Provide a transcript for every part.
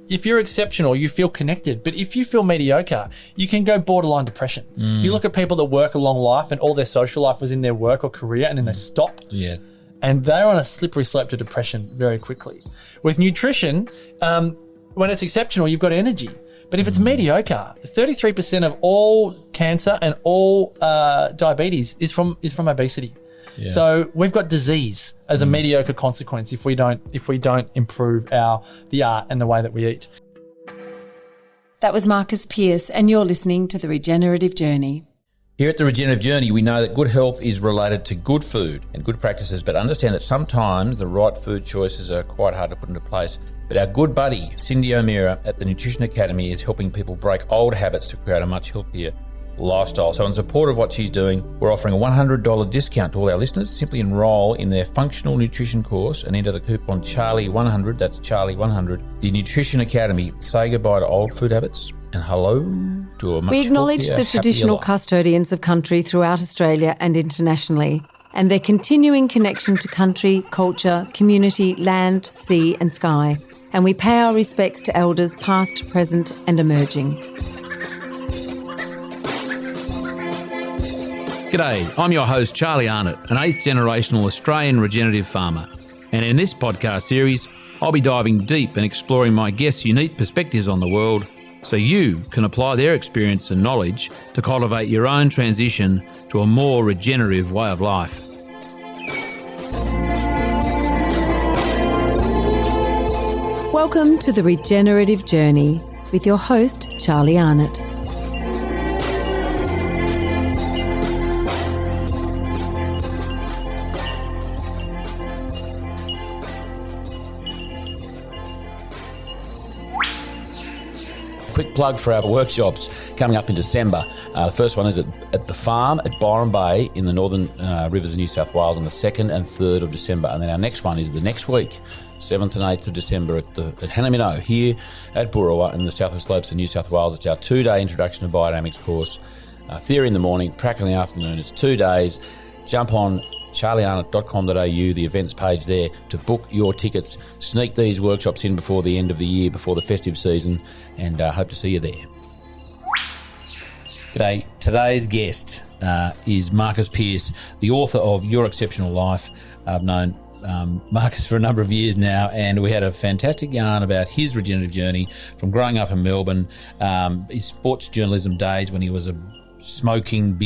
if you're exceptional, you feel connected. But if you feel mediocre, you can go borderline depression. You look at people that work a long life and all their social life was in their work or career, and then they stop. Yeah. And they're on a slippery slope to depression very quickly. With nutrition, when it's exceptional, you've got energy. But if it's mediocre, 33% of all cancer and all diabetes is from obesity. Yeah. So we've got disease as a mediocre consequence if we don't improve the art and the way that we eat. That was Marcus Pearce, and you're listening to The Regenerative Journey. Here at The Regenerative Journey, we know that good health is related to good food and good practices, but understand that sometimes the right food choices are quite hard to put into place. But our good buddy, Cindy O'Meara at the Nutrition Academy, is helping people break old habits to create a much healthier lifestyle. So in support of what she's doing, we're offering a $100 discount to all our listeners. Simply enrol in their functional nutrition course and enter the coupon Charlie100, that's Charlie100. The Nutrition Academy, say goodbye to old food habits and hello to a much We acknowledge healthier, the traditional happier life. custodians of country throughout Australia and internationally, and their continuing connection to country, culture, community, land, sea and sky. And we pay our respects to elders past, present and emerging. G'day, I'm your host Charlie Arnott, an 8th generational Australian regenerative farmer. And in this podcast series, I'll be diving deep and exploring my guests' unique perspectives on the world so you can apply their experience and knowledge to cultivate your own transition to a more regenerative way of life. Welcome to The Regenerative Journey with your host, Charlie Arnott. Quick plug for our workshops coming up in December. The first one is at the farm at Byron Bay in the Northern Rivers of New South Wales on the 2nd and 3rd of December. And then our next one is the next week, 7th and 8th of December at Hannah here at Burrawa in the Southwest Slopes of New South Wales. It's our 2-day Introduction to Biodynamics course. Theory in the morning, practical in the afternoon. It's 2 days. Jump on charliearnott.com.au, the events page there, to book your tickets. Sneak these workshops in before the end of the year, before the festive season, and hope to see you there. G'day. Today's guest is Marcus Pearce, the author of Your Exceptional Life. I've known Marcus for a number of years now, and we had a fantastic yarn about his regenerative journey from growing up in Melbourne, his sports journalism days when he was a smoking,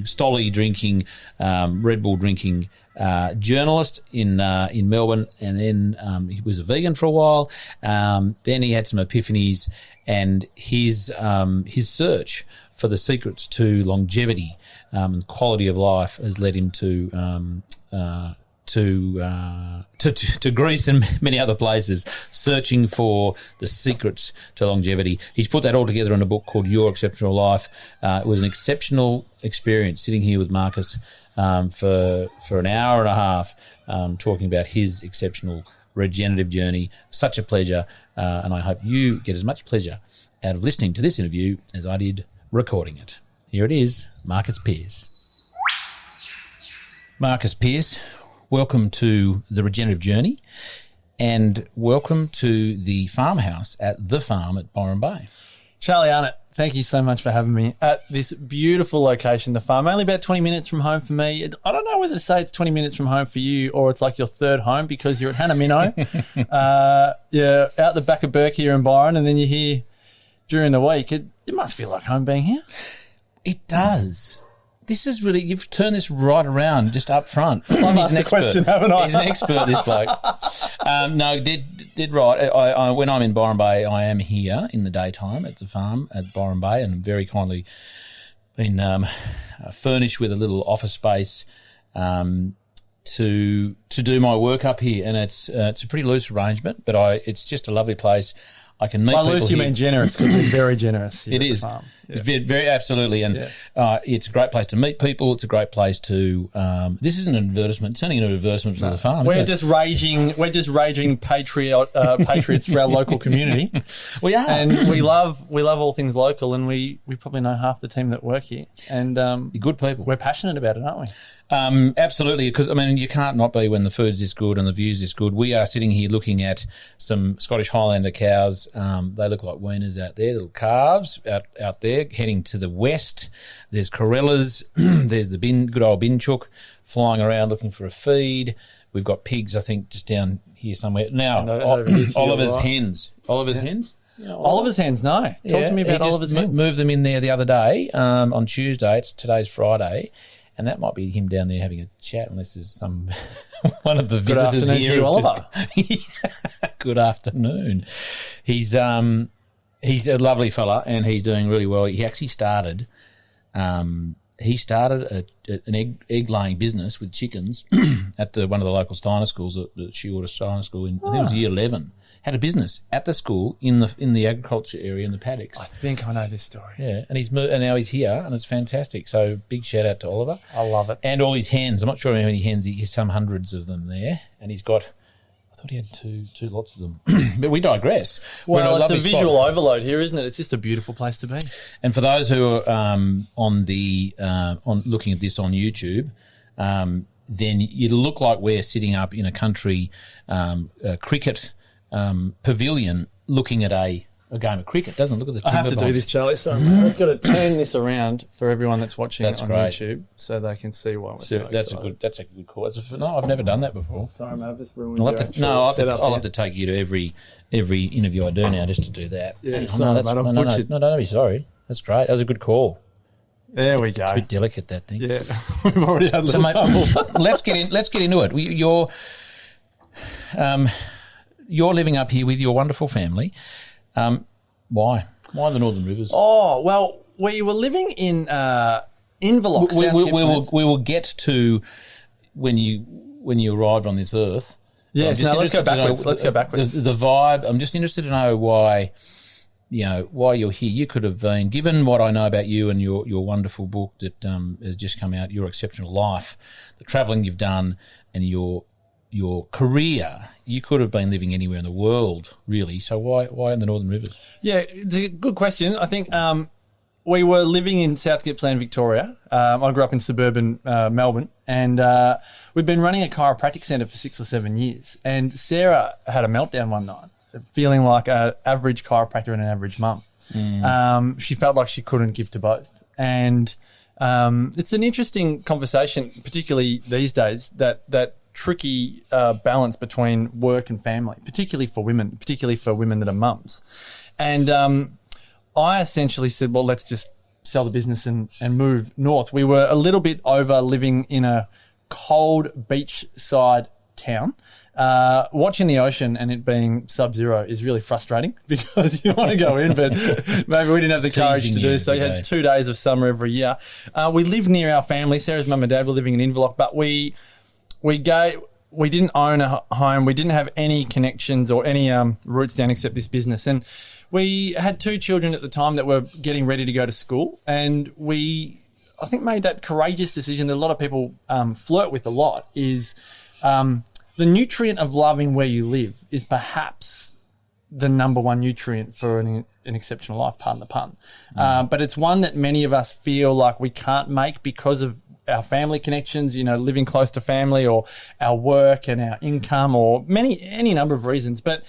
stolly drinking, Red Bull drinking journalist in Melbourne, and then he was a vegan for a while. Then he had some epiphanies, and his search for the secrets to longevity and quality of life has led him to Greece and many other places, searching for the secrets to longevity. He's put that all together in a book called Your Exceptional Life. It was an exceptional experience sitting here with Marcus for an hour and a half talking about his exceptional regenerative journey. Such a pleasure, and I hope you get as much pleasure out of listening to this interview as I did recording it. Here it is, Marcus Pearce. Marcus Pearce, welcome to The Regenerative Journey, and welcome to the farmhouse at The Farm at Byron Bay. Charlie Arnott, thank you so much for having me at this beautiful location, The Farm. Only about 20 minutes from home for me. I don't know whether to say it's 20 minutes from home for you or it's like your third home because you're at Hannah. Yeah, out the back of Burke here in Byron, and then you're here during the week. It must feel like home being here. It does. This is really, you've turned this right around just up front. I've asked the question, haven't I? He's an expert, this bloke. No, did right. I when I'm in Byron Bay, I am here in the daytime at the farm at Byron Bay, and very kindly been furnished with a little office space to do my work up here. And it's a pretty loose arrangement, but it's just a lovely place. I can meet By people loose, you here. mean generous, because you're very generous. It is. It's very absolutely, and it's a great place to meet people. It's a great place to. This isn't an advertisement. It's only an advertisement to the farm. We're just raging patriots for our local community. We are, and we love all things local, and we probably know half the team that work here, and you're good people. We're passionate about it, aren't we? Absolutely, because I mean you can't not be when the food's this good and the view's this good. We are sitting here looking at some Scottish Highlander cows. They look like weaners out there, little calves out there heading to the west. There's Corellas. There's the good old binchook flying around looking for a feed. We've got pigs, I think, just down here somewhere. Now, Oliver's hens. Oliver's hens? Yeah, Oliver's hens, no. Talk to me about Oliver's hens. Moved them in there the other day on Tuesday. Today's Friday. And that might be him down there having a chat, unless there's some one of the visitors here. Good afternoon to you, Oliver. Good afternoon. He's a lovely fella, and he's doing really well. He actually started. He started an egg laying business with chickens at one of the local Steiner schools, the Shearwater Steiner School. I think it was year 11. Had a business at the school in the agriculture area in the paddocks. I think I know this story. Yeah, and now he's here, and it's fantastic. So big shout out to Oliver. I love it. And all his hens. I'm not sure how many hens. He has some hundreds of them there, and he's got. I thought he had two lots of them. But we digress. Well, it's a visual overload here, isn't it? It's just a beautiful place to be. And for those who are on looking at this on YouTube. Then you look like we're sitting up in a country cricket pavilion looking at a game of cricket. Doesn't look at the. I have to do this, Charlie. Sorry, mate. I've got to turn this around for everyone that's watching on YouTube, so they can see why we're so excited. That's a good call. I've never done that before. Sorry, mate. I've just ruined. I'll have to take you to every interview I do now just to do that. Yeah, sorry, mate. I'm butchered. No, don't be sorry. That's great. That was a good call. There we go. It's a bit delicate, that thing. Yeah, we've already had a little trouble. Let's get into it. You're living up here with your wonderful family. Why? Why the Northern Rivers? Oh, well, we were living in Inverloch, we will get to when you arrived on this earth. Yes, let's go backwards. The vibe. I'm just interested to know why you're here. You could have been, given what I know about you and your wonderful book that has just come out, Your Exceptional Life, the travelling you've done, and your career, you could have been living anywhere in the world, really. So why in the Northern Rivers? Yeah, it's a good question. I think we were living in South Gippsland, Victoria. I grew up in suburban Melbourne, and we'd been running a chiropractic centre for 6 or 7 years. And Sarah had a meltdown one night, feeling like an average chiropractor and an average mum. She felt like she couldn't give to both. And it's an interesting conversation, particularly these days, that tricky balance between work and family, particularly for women that are mums. And I essentially said, well, let's just sell the business and move north. We were a little bit over living in a cold beachside town. Watching the ocean and it being sub-zero is really frustrating because you want to go in, but maybe we didn't have the courage to do so. You had 2 days of summer every year. We lived near our family. Sarah's mum and dad were living in Inverloch, but we didn't own a home. We didn't have any connections or any roots down except this business. And we had 2 children at the time that were getting ready to go to school. And we, I think, made that courageous decision that a lot of people flirt with a lot is the nutrient of loving where you live is perhaps the number one nutrient for an exceptional life, pardon the pun. But it's one that many of us feel like we can't make because of our family connections, living close to family, or our work and our income, or any number of reasons. But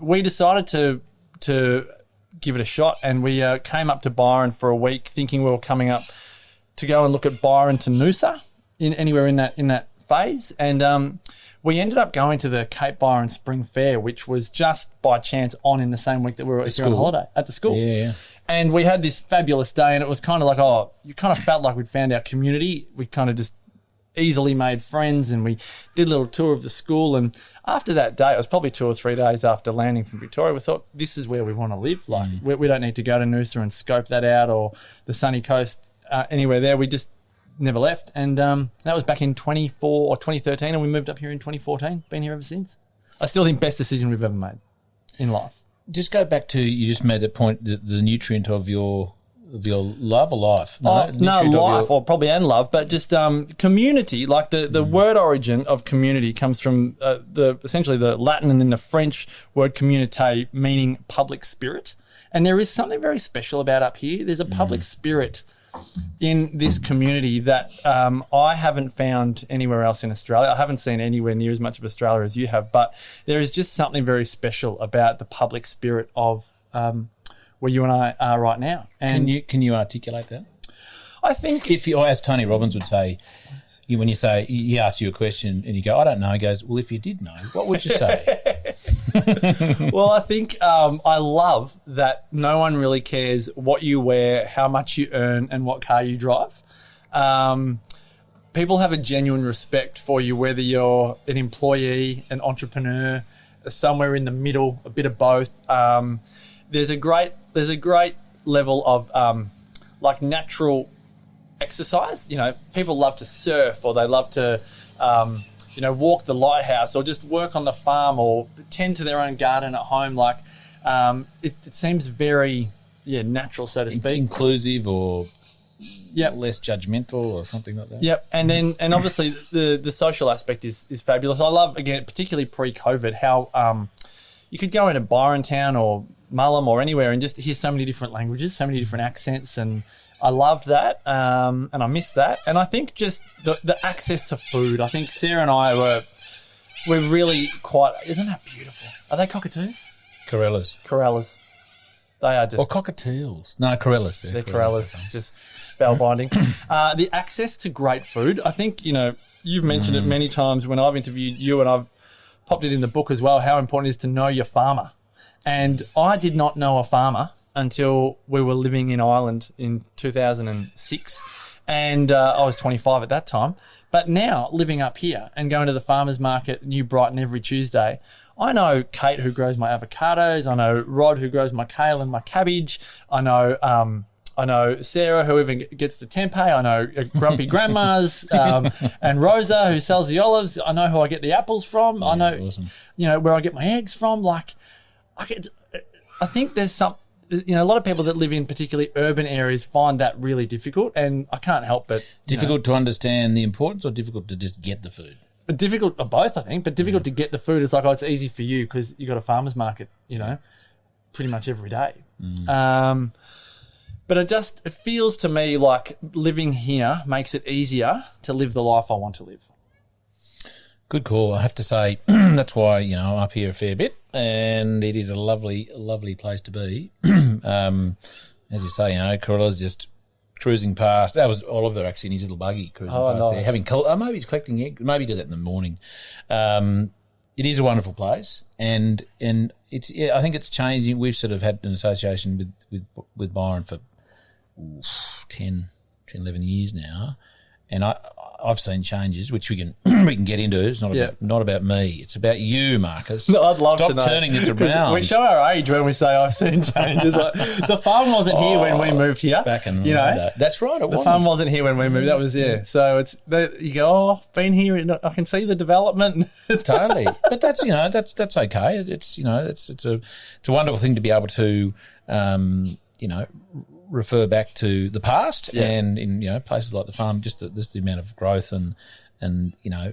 we decided to give it a shot, and we came up to Byron for a week, thinking we were coming up to go and look at Byron to Noosa, anywhere in that phase, and we ended up going to the Cape Byron Spring Fair, which was just by chance in the same week that we were here on holiday at the school. Yeah. And we had this fabulous day, and it was kind of like, you kind of felt like we'd found our community. We kind of just easily made friends, and we did a little tour of the school. And after that day, it was probably 2 or 3 days after landing from Victoria, we thought, this is where we want to live. Like, we don't need to go to Noosa and scope that out, or the sunny coast, anywhere there. We just never left. And that was back in 2013, and we moved up here in 2014. Been here ever since. I still think best decision we've ever made in life. Just go back to, you just made the point, the nutrient of your your love or life? No, literally life, or probably and love, but just community. Like the word origin of community comes from essentially the Latin and then the French word communité, meaning public spirit. And there is something very special about up here. There's a public spirit in this community that I haven't found anywhere else in Australia. I haven't seen anywhere near as much of Australia as you have, but there is just something very special about the public spirit of where you and I are right now. And Can you articulate that? I think Or as Tony Robbins would say, when you say, he asks you a question and you go, I don't know, he goes, well, if you did know, what would you say? Well, I think I love that no one really cares what you wear, how much you earn, and what car you drive. People have a genuine respect for you, whether you're an employee, an entrepreneur, somewhere in the middle, a bit of both. There's a great level of like natural exercise. You know, people love to surf, or they love to walk the lighthouse, or just work on the farm, or tend to their own garden at home. Like it seems very natural, so to speak. Inclusive, or less judgmental, or something like that. Yep. And obviously the social aspect is fabulous. I love, again, particularly pre-COVID, how you could go into Byron Town or Mullum or anywhere and just hear so many different languages, so many different accents, and I loved that, and I missed that. And I think just the access to food. I think Sarah and I we're really quite. Isn't that beautiful? Are they cockatoos? Corellas. They are just. Or cockatiels. No, Corellas. They're Corellas. Just spellbinding. The access to great food. I think, you've mentioned it many times when I've interviewed you, and I've popped it in the book as well, how important it is to know your farmer. And I did not know a farmer until we were living in Ireland in 2006. And I was 25 at that time. But now, living up here and going to the farmer's market, New Brighton, every Tuesday, I know Kate, who grows my avocados. I know Rod, who grows my kale and my cabbage. I know Sarah, who even gets the tempeh. I know Grumpy Grandma's and Rosa, who sells the olives. I know who I get the apples from. Yeah, I know, awesome. Where I get my eggs from. Like, I think there's some. A lot of people that live in particularly urban areas find that really difficult, and I can't help but difficult to understand the importance, or difficult to just get the food. Difficult, both, I think, but difficult to get the food. It's like, it's easy for you because you got a farmer's market, pretty much every day. But it feels to me like living here makes it easier to live the life I want to live. Good call. I have to say, that's why, I'm up here a fair bit, and it is a lovely, lovely place to be. As you say, Corella's just cruising past. That was Oliver, actually, in his little buggy cruising past there. Maybe he's collecting eggs. Maybe he did that in the morning. It is a wonderful place, and it's. I think it's changing. We've sort of had an association with Byron for 10, 11 years now, and I've seen changes, which we can get into. It's not about me. It's about you, Marcus. No, I'd love Stop to know. turning this around. We show our age when we say I've seen changes. Like, the farm wasn't here when we moved here. Back in the day. That's right. The farm wasn't here when we moved. That was So it's you go, been here. I can see the development. Totally, but that's that's okay. It's it's a wonderful thing to be able to refer back to the past, and in places like the farm, just the amount of growth and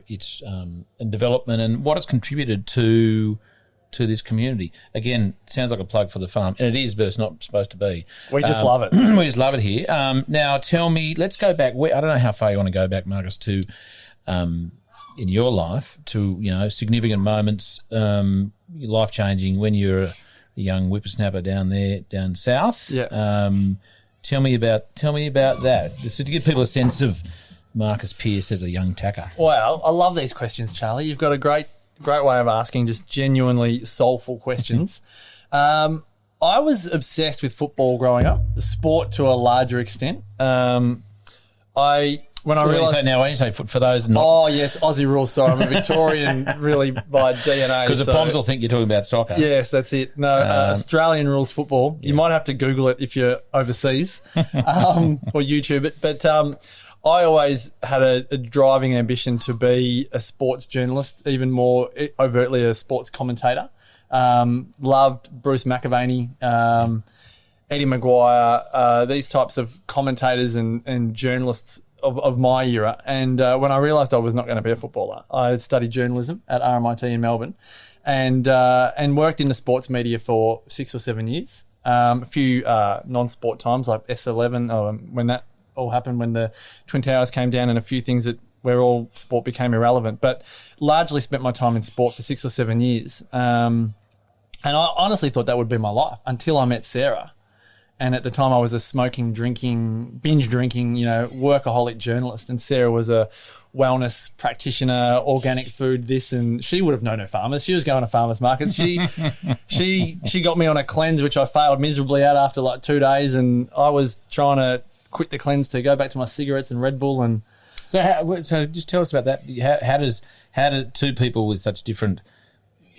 its and development and what it's contributed to this community. Again, sounds like a plug for the farm, and it is, but it's not supposed to be. We just love it. We just love it here. Now, tell me, let's go back. I don't know how far you want to go back, Marcus, to in your life to significant moments, life changing when you're a young whippersnapper down south. Yeah. Tell me about that. Just to give people a sense of Marcus Pearce as a young tacker. Wow, I love these questions, Charlie. You've got a great way of asking just genuinely soulful questions. I was obsessed with football growing up, the sport to a larger extent. When I realised now, when you say for those not... Oh, yes, Aussie rules. Sorry, I'm a Victorian really by DNA. Because the Poms will think you're talking about soccer. Yes, that's it. No, Australian rules football. You might have to Google it if you're overseas or YouTube it. But I always had a driving ambition to be a sports journalist, even more overtly a sports commentator. Loved Bruce McAvaney. Eddie Maguire, these types of commentators and journalists of my era. And when I realised I was not going to be a footballer, I studied journalism at RMIT in Melbourne and worked in the sports media for 6 or 7 years. A few non-sport times like S11 when that all happened, when the Twin Towers came down, and a few things where all sport became irrelevant. But largely spent my time in sport for 6 or 7 years. And I honestly thought that would be my life until I met Sarah. And at the time I was a smoking, drinking, binge-drinking, workaholic journalist. And Sarah was a wellness practitioner, organic food, this, and she would have known her farmers. She was going to farmers markets. She got me on a cleanse, which I failed miserably at after like 2 days. And I was trying to quit the cleanse to go back to my cigarettes and Red Bull. And so just tell us about that. How do two people with such different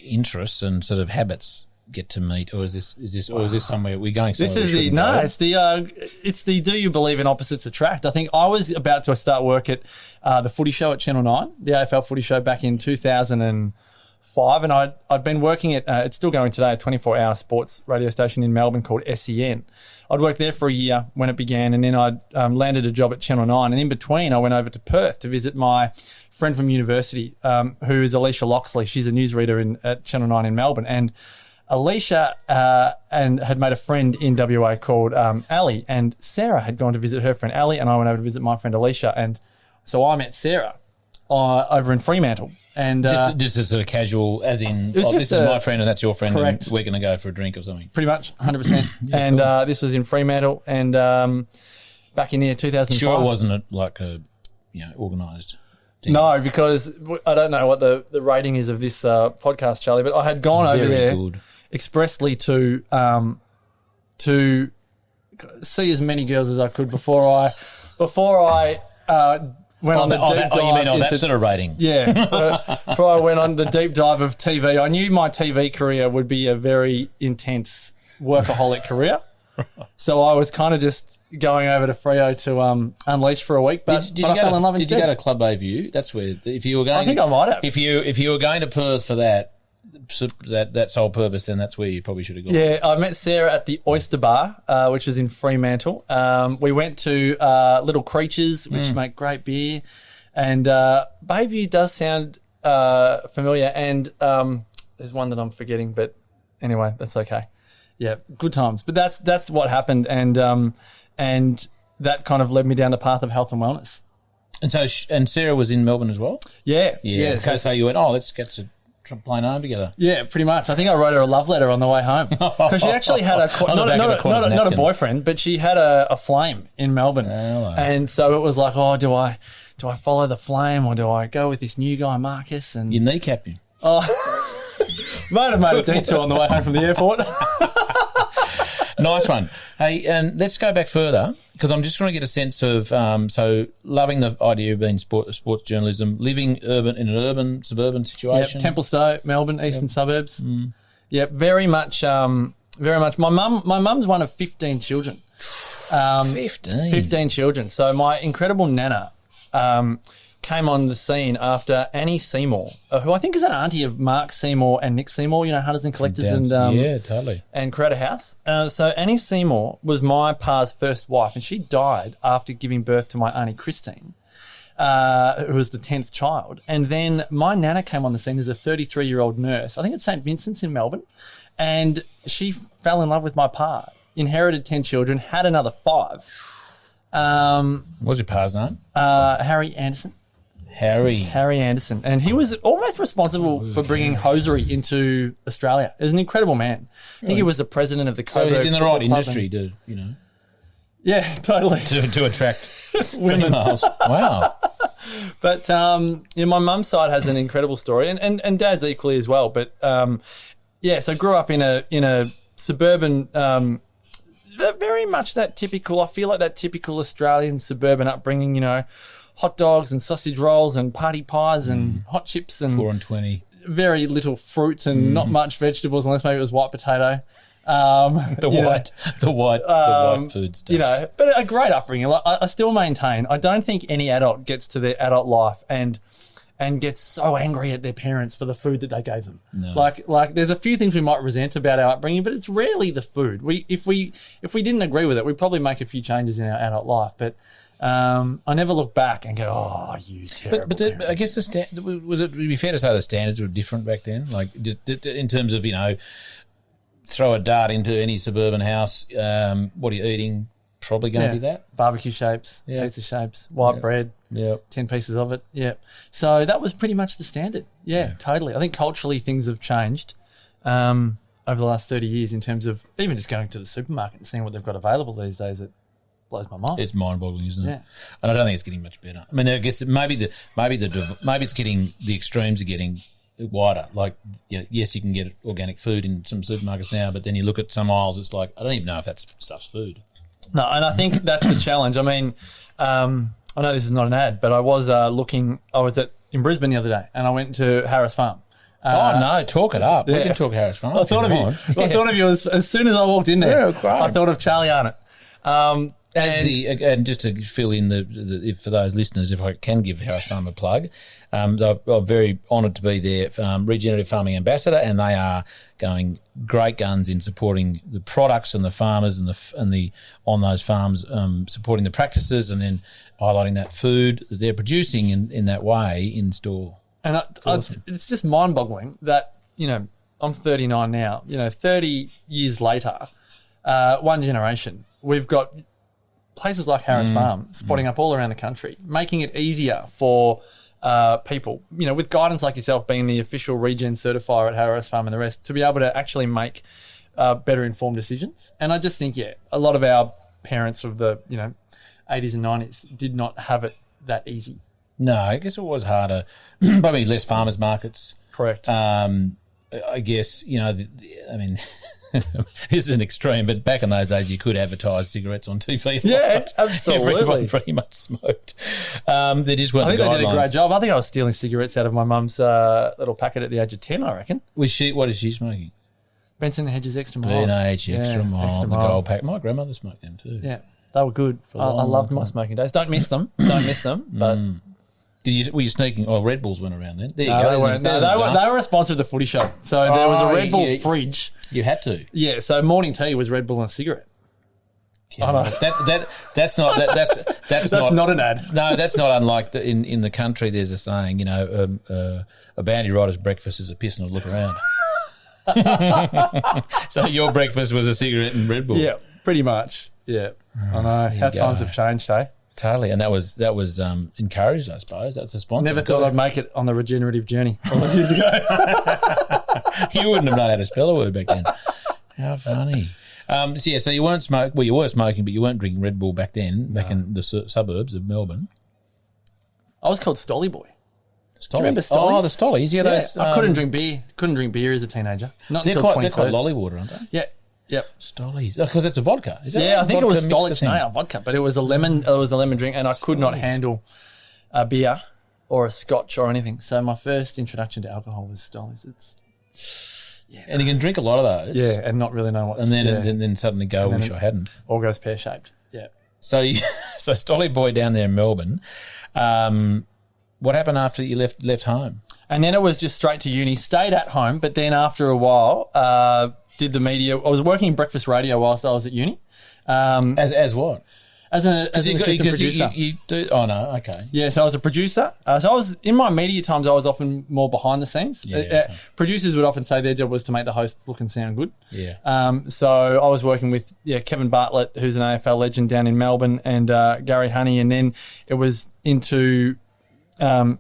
interests and sort of habits get to meet, or is this somewhere we're going? This is it's the do you believe in opposites attract? I think I was about to start work at the Footy Show at Channel 9, the AFL Footy Show back in 2005, and I'd been working at it's still going today, a 24-hour sports radio station in Melbourne called SEN. I'd worked there for a year when it began, and then I'd landed a job at Channel 9, and in between I went over to Perth to visit my friend from university, who is Alicia Locksley. She's a newsreader at Channel 9 in Melbourne, and Alicia and had made a friend in WA called Ali, and Sarah had gone to visit her friend Ali, and I went over to visit my friend Alicia, and so I met Sarah over in Fremantle. And just a sort of casual, as in, this is my friend and that's your friend, correct, and we're going to go for a drink or something. Pretty much, 100%. Yeah, and cool. This was in Fremantle, and back in the year 2005. Sure, it wasn't like a organised thing. No, because I don't know what the rating is of this podcast, Charlie, but I had gone over there expressly to see as many girls as I could before I went on the deep dive. You mean on that sort of rating? Yeah. Before I went on the deep dive of TV, I knew my TV career would be a very intense workaholic career. So I was kind of just going over to Freo to unleash for a week. But I fell in love instead. Did you go to Club A View? That's where, if you were going, I think I might have. If you were going to Perth for that sole purpose, then that's where you probably should have gone. Yeah, I met Sarah at the Oyster Bar, which was in Fremantle. We went to Little Creatures, which make great beer. And Bayview does sound familiar. And there's one that I'm forgetting, but anyway, that's okay. Yeah, good times. But that's what happened, and that kind of led me down the path of health and wellness. And so, and Sarah was in Melbourne as well? Yeah. Okay, so you went, let's get to plane home together. Yeah, pretty much. I think I wrote her a love letter on the way home because she actually had not a boyfriend, but she had a flame in Melbourne, and so it was like, do I follow the flame or do I go with this new guy Marcus? And you kneecapped him. Might have made a detour on the way home from the airport. Nice one. Hey, and let's go back further because I'm just trying to get a sense of so loving the idea of being sports journalism, living in an urban suburban situation. Yep, Templestowe, Melbourne, eastern suburbs. Yep, very much. My mum's one of 15 children. 15 children. So my incredible nana came on the scene after Annie Seymour, who I think is an auntie of Mark Seymour and Nick Seymour, Hunters and Collectors and Creator House. So Annie Seymour was my pa's first wife, and she died after giving birth to my auntie Christine, who was the 10th child. And then my nana came on the scene as a 33-year-old nurse, I think at St. Vincent's in Melbourne, and she fell in love with my pa, inherited 10 children, had another 5. What's your pa's name? Harry Anderson. Harry Anderson. And he was almost responsible for bringing hosiery into Australia. He was an incredible man. I think he was the president of the Coburg. So he's in the right industry to, Yeah, totally. To attract women. Wow. But, my mum's side has an incredible story and dad's equally as well. But, so grew up in a suburban, very much that typical, I feel like that typical Australian suburban upbringing, hot dogs and sausage rolls and party pies and hot chips and 4 and 20. Very little fruit and not much vegetables unless maybe it was white potato. The white food stuff. But a great upbringing. I still maintain I don't think any adult gets to their adult life and and get so angry at their parents for the food that they gave them. No. Like there's a few things we might resent about our upbringing, but it's rarely the food. If we didn't agree with it, we'd probably make a few changes in our adult life. But I never look back and go, "Oh, you terrible." But I guess would it be fair to say the standards were different back then? Like in terms of throw a dart into any suburban house. What are you eating? Probably going to be that. Barbecue shapes, pizza shapes, white bread, 10 pieces of it. Yeah. So that was pretty much the standard. Yeah, totally. I think culturally things have changed over the last 30 years in terms of even just going to the supermarket and seeing what they've got available these days. It blows my mind. It's mind-boggling, isn't it? Yeah. And I don't think it's getting much better. I mean, I guess maybe it's getting, the extremes are getting wider. Like, yes, you can get organic food in some supermarkets now, but then you look at some aisles, it's like, I don't even know if that stuff's food. No, and I think that's the challenge. I mean, I know this is not an ad, but I was in Brisbane the other day, and I went to Harris Farm. No, talk it up. We can talk Harris Farm. I thought of you. I thought of you as soon as I walked in there. Yeah, great. I thought of Charlie Arnott. And just to fill in for those listeners, if I can give Harris Farm a plug, I'm very honoured to be their regenerative farming ambassador, and they are going great guns in supporting the products and the farmers and the on those farms, supporting the practices, and then highlighting that food that they're producing in that way in store. And it's just mind-boggling that I'm 39 now. 30 years later, one generation, we've got places like Harris Farm spotting up all around the country, making it easier for people, with guidance like yourself being the official regen certifier at Harris Farm and the rest, to be able to actually make better informed decisions. And I just think, a lot of our parents of the 80s and 90s did not have it that easy. No, I guess it was harder. Probably less farmers markets. Correct. I guess, this is an extreme, but back in those days, you could advertise cigarettes on TV. Yeah, absolutely. Everyone pretty much smoked. They just weren't I think the guidelines. they did a great job. I think I was stealing cigarettes out of my mum's little packet at the age of 10, I reckon. What is she smoking? Benson Hedges Extra Mild. B&H Extra Mild, the gold pack. My grandmother smoked them too. Yeah, they were good. I loved my smoking days. Don't miss them. But... Were you sneaking? Oh, Red Bulls went around then. There you go. They were a sponsor of the footy show. So there was a Red Bull fridge. You had to. Yeah, so morning tea was Red Bull and a cigarette. That's not an ad. No, that's not unlike in the country. There's a saying, a bounty rider's breakfast is a piss and a look around. So your breakfast was a cigarette and Red Bull. Yeah, pretty much. Yeah, I know how times have changed, eh? Totally, and that was encouraged, I suppose. That's a sponsor. Never thought I'd make it on the regenerative journey all those years ago. You wouldn't have known how to spell a word back then. How funny. So you weren't smoking. Well, you were smoking, but you weren't drinking Red Bull back then. Back in the suburbs of Melbourne. I was called Stolly Boy. Do you remember Stollies? Oh, the Stollies. Yeah, those. I couldn't drink beer. Couldn't drink beer as a teenager. Not until 21st. They're called lolly water, aren't they? Yeah. Yep. Stollies. Because it's a vodka. Is that I think it was Stollich. No, vodka, but it was a lemon. It was a lemon drink, and I could not handle a beer or a scotch or anything. So my first introduction to alcohol was Stollies. And you can drink a lot of those. Yeah, and not really know what's... And then suddenly go, I wish I hadn't. All goes pear-shaped. Yeah. So Stolly Boy down there in Melbourne, what happened after you left home? And then it was just straight to uni. Stayed at home, but then after a while... did the media. I was working in breakfast radio whilst I was at uni. As what? As an assistant producer. You do. Oh no. Okay. Yeah. So I was a producer. So I was in my media times. I was often more behind the scenes. Yeah. Producers would often say their job was to make the hosts look and sound good. Yeah. So I was working with Kevin Bartlett, who's an AFL legend down in Melbourne, and Gary Honey, and then it was into SEN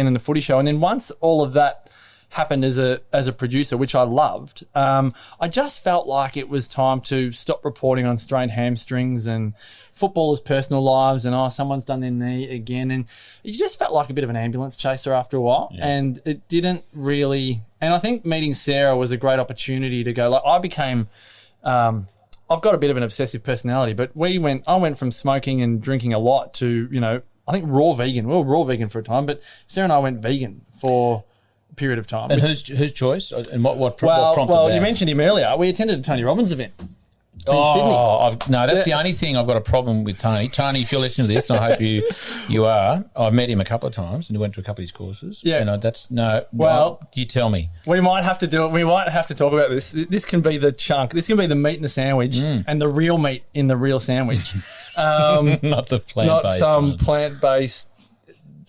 and the Footy Show, and then once all of that happened as a producer, which I loved, I just felt like it was time to stop reporting on strained hamstrings and footballers' personal lives and, someone's done their knee again. And you just felt like a bit of an ambulance chaser after a while. Yeah. And it didn't really... And I think meeting Sarah was a great opportunity to go... Like, I became... I've got a bit of an obsessive personality, but I went from smoking and drinking a lot to, I think raw vegan. We were raw vegan for a time, but Sarah and I went vegan for... period of time. And whose choice and what prompted that? Well, you mentioned him earlier. We attended a Tony Robbins event. Sydney. That's the only thing I've got a problem with Tony. Tony, if you're listening to this, and I hope you are, I've met him a couple of times and went to a couple of his courses. Yeah. You tell me. We might have to do it. We might have to talk about this. This can be the chunk. This can be the meat in the sandwich and the real meat in the real sandwich. Not the plant-based Not some one. plant-based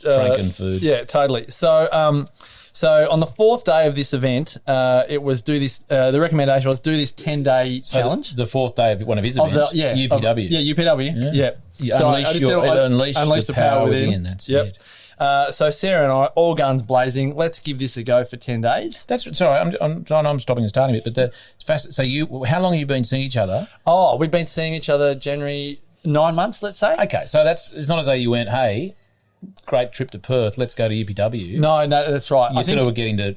Franken food. Yeah, totally. So on the fourth day of this event, it was the recommendation was do this 10-day challenge. The fourth day of one of his events. UPW. UPW. Yeah. So unleash the power within. That's it. So Sarah and I, all guns blazing. Let's give this a go for 10 days. Sorry. I'm stopping and starting a bit, but it's fascinating. So how long have you been seeing each other? Oh, we've been seeing each other January 9 months, let's say. Okay, so it's not as though you went, hey, great trip to Perth, let's go to UPW. No, that's right. You sort of were getting to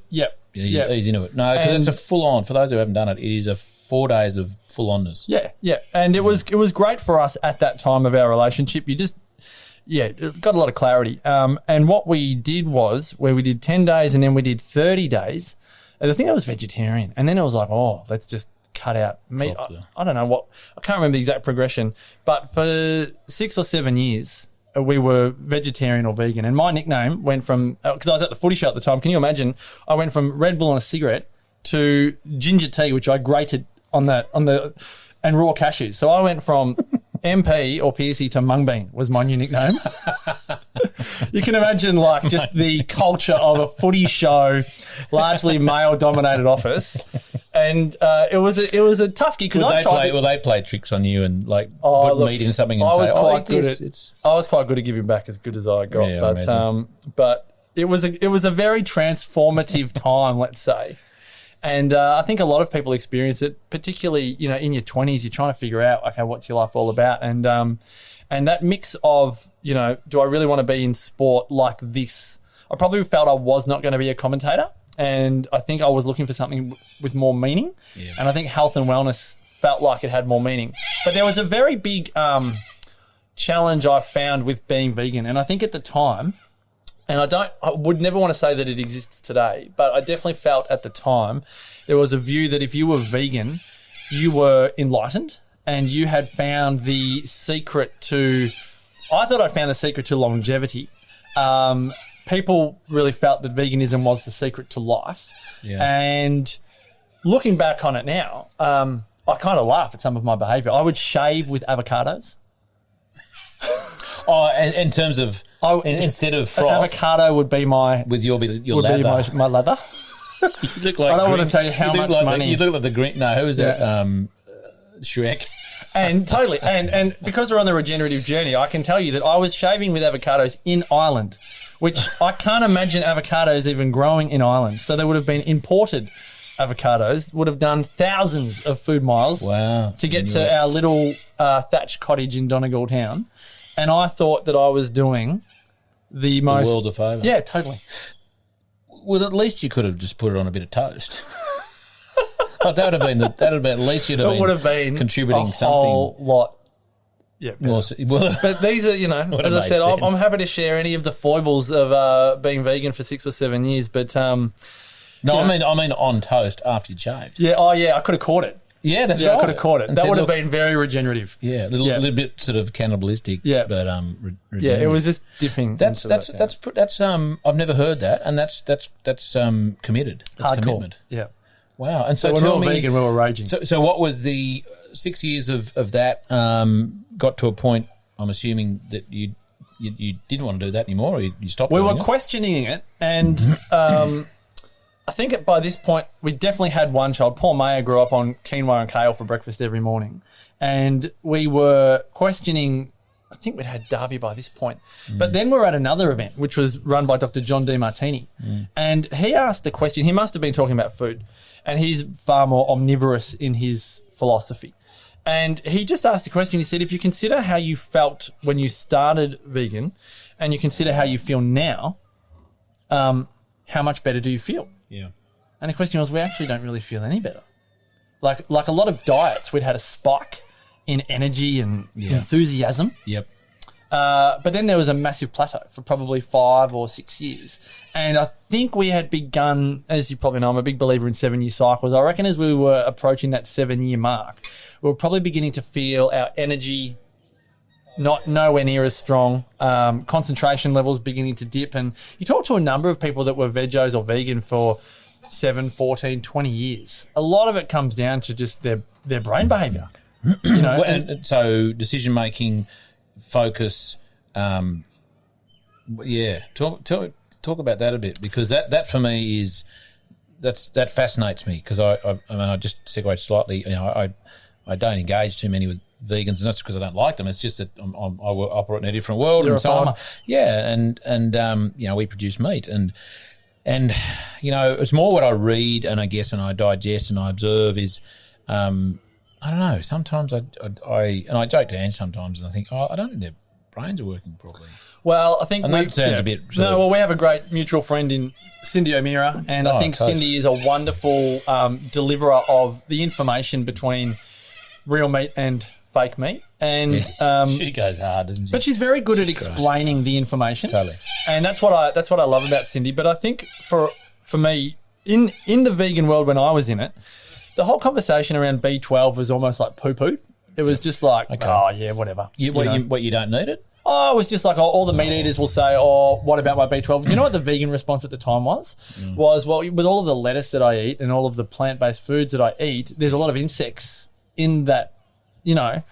ease into it. No, because it's a full-on. For those who haven't done it, it is a 4 days of full-onness. Yeah. And it was great for us at that time of our relationship. It got a lot of clarity. And what we did was, where we did 10 days and then we did 30 days, and I think I was vegetarian. And then it was like, let's just cut out meat. I don't know I can't remember the exact progression, but for 6 or 7 years, we were vegetarian or vegan. And my nickname went from, because I was at the footy show at the time, can you imagine? I went from Red Bull and a cigarette to ginger tea, which I grated on the and raw cashews. So I went from MP or Piercy to Mung Bean was my new nickname. You can imagine just the culture of a footy show, largely male-dominated office. And it was a tough gig because will they play tricks on you and put meat in something and I was say, quite good at giving back as good as I got. Yeah, but it was a very transformative time, let's say. And I think a lot of people experience it, particularly in your 20s. You're trying to figure out, okay, what's your life all about? And that mix of do I really want to be in sport like this? I probably felt I was not going to be a commentator. And I think I was looking for something with more meaning. Yeah. And I think health and wellness felt like it had more meaning. But there was a very big challenge I found with being vegan. And I think at the time, and I would never want to say that it exists today, but I definitely felt at the time there was a view that if you were vegan, you were enlightened and you had found the secret to, I thought I'd found the secret to longevity. People really felt that veganism was the secret to life. Yeah. And looking back on it now, I kind of laugh at some of my behaviour. I would shave with avocados. In terms of, instead of froth. Avocado would be my... With your lather. My lather. You look like I don't want to tell you how much money... You look like the green... No, who was that? Shrek. And totally. And because we're on the regenerative journey, I can tell you that I was shaving with avocados in Ireland, which I can't imagine avocados even growing in Ireland. So they would have been imported avocados, would have done thousands of food miles to get to our little thatched cottage in Donegal town. And I thought that I was doing the world a favour. Yeah, totally. Well, at least you could have just put it on a bit of toast. That would have been at least you'd have been contributing a whole lot. Yeah, but these are, as I said, I'm happy to share any of the foibles of being vegan for 6 or 7 years. But I mean on toast after you shaved. Yeah, I could have caught it. Yeah, that's right. I could have caught it. And that would have been very regenerative. Yeah, a little bit sort of cannibalistic. Yeah, but yeah, it was just dipping. That's I've never heard that, and that's committed. That's hardcore. Commitment. Yeah. Wow. And so when we were vegan, we were raging. So what was the 6 years of that got to a point, I'm assuming, that you didn't want to do that anymore, or you stopped We doing were it? questioning it, and I think by this point, we definitely had one child. Paul Mayer grew up on quinoa and kale for breakfast every morning. And we were questioning, I think we'd had Derby by this point. But then we're at another event, which was run by Dr. John DeMartini. And he asked the question, he must have been talking about food, and he's far more omnivorous in his philosophy. And he just asked the question, he said, if you consider how you felt when you started vegan and you consider how you feel now, how much better do you feel? Yeah. And the question was, we actually don't really feel any better. Like a lot of diets, we'd had a spike in energy and enthusiasm. Yep. But then there was a massive plateau for probably 5 or 6 years. And I think we had begun, as you probably know, I'm a big believer in 7-year cycles. I reckon as we were approaching that 7-year mark, we were probably beginning to feel our energy nowhere near as strong, concentration levels beginning to dip. And you talk to a number of people that were vegos or vegan for 7, 14, 20 years. A lot of it comes down to just their brain behaviour. You know, and so decision-making, focus, talk about that a bit, because that for me is that fascinates me, because I mean, I just segue slightly. You know, I don't engage too many with vegans, and that's because I don't like them. It's just that I operate in a different world. You're and a so farmer. on. Yeah, and you know, we produce meat, and you know, it's more what I read and I guess and I digest and I observe is. I don't know. Sometimes I joke to Ange sometimes, and I think, I don't think their brains are working properly. Well, I think that sounds a bit. We have a great mutual friend in Cindy O'Meara, and I think Cindy is a wonderful deliverer of the information between real meat and fake meat. And she goes hard, doesn't she? But she's very good at explaining the information. Totally. And that's what I love about Cindy. But I think for me, in the vegan world when I was in it, the whole conversation around B12 was almost like poo-poo. It was just like, oh, yeah, whatever. You don't need it? Oh, it was just like, all the meat eaters will say, what about my B12? You know what the vegan response at the time was? Was, well, with all of the lettuce that I eat and all of the plant-based foods that I eat, there's a lot of insects in that, you know,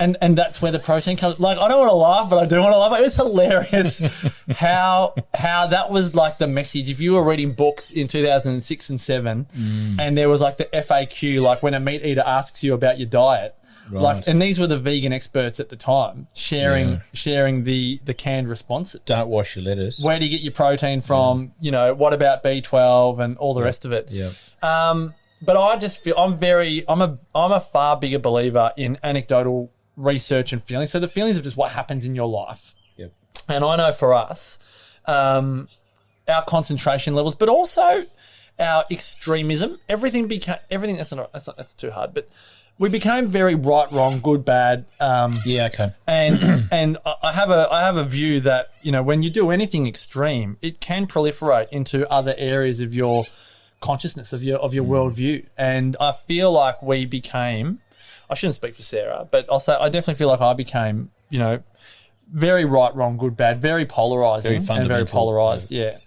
and that's where the protein comes. Like, I don't want to laugh, but I do want to laugh. It was hilarious how that was like the message. If you were reading books in 2006 and 7 and there was like the FAQ, like when a meat eater asks you about your diet, right. Like, and these were the vegan experts at the time sharing the canned responses. Don't wash your lettuce. Where do you get your protein from? You know, what about B12 and all the rest of it? Yeah. But I just feel I'm a far bigger believer in anecdotal research and feelings. So the feelings of just what happens in your life. Yep. And I know for us, our concentration levels, but also our extremism, everything that's too hard, but we became very right, wrong, good, bad. Okay. And I have a view that, you know, when you do anything extreme, it can proliferate into other areas of your consciousness, of your worldview. And I feel like we became, I shouldn't speak for Sarah, but I'll say I definitely feel like I became, you know, very right, wrong, good, bad, very polarizing and very polarized. Yeah.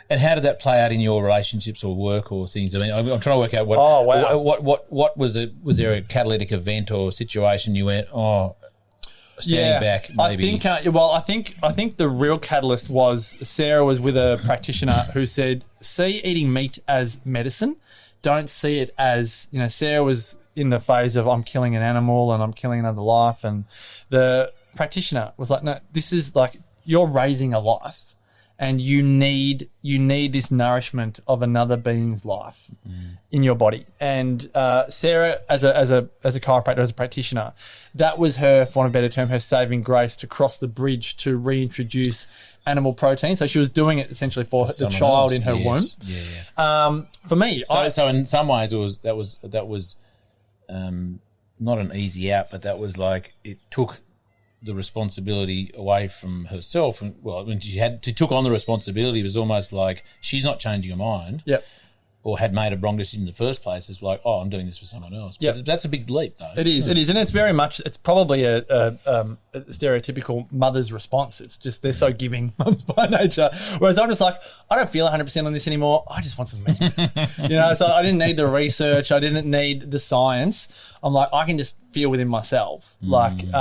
And how did that play out in your relationships or work or things? I mean, I'm trying to work out what was it? Was there a catalytic event or situation you went, standing back? Maybe. I think the real catalyst was Sarah was with a practitioner who said, see eating meat as medicine. Don't see it as, you know, Sarah was in the phase of I'm killing an animal and I'm killing another life, and the practitioner was like, no, this is like you're raising a life. And you need this nourishment of another being's life in your body. And Sarah, as a chiropractor, as a practitioner, that was her, for want of a better term, her saving grace to cross the bridge to reintroduce animal protein. So she was doing it essentially for the child in her womb. Yeah. For me, so in some ways that was not an easy out, but that was like it took the responsibility away from herself. And well, when she took on the responsibility, it was almost like she's not changing her mind. Yep. Or had made a wrong decision in the first place. It's like, I'm doing this for someone else. Yeah, that's a big leap, though. It is, and it's probably a stereotypical mother's response. It's just they're so giving by nature. Whereas I'm just like, I don't feel 100% on this anymore. I just want some meat. You know, so I didn't need the research. I didn't need the science. I'm like, I can just feel within myself. Like,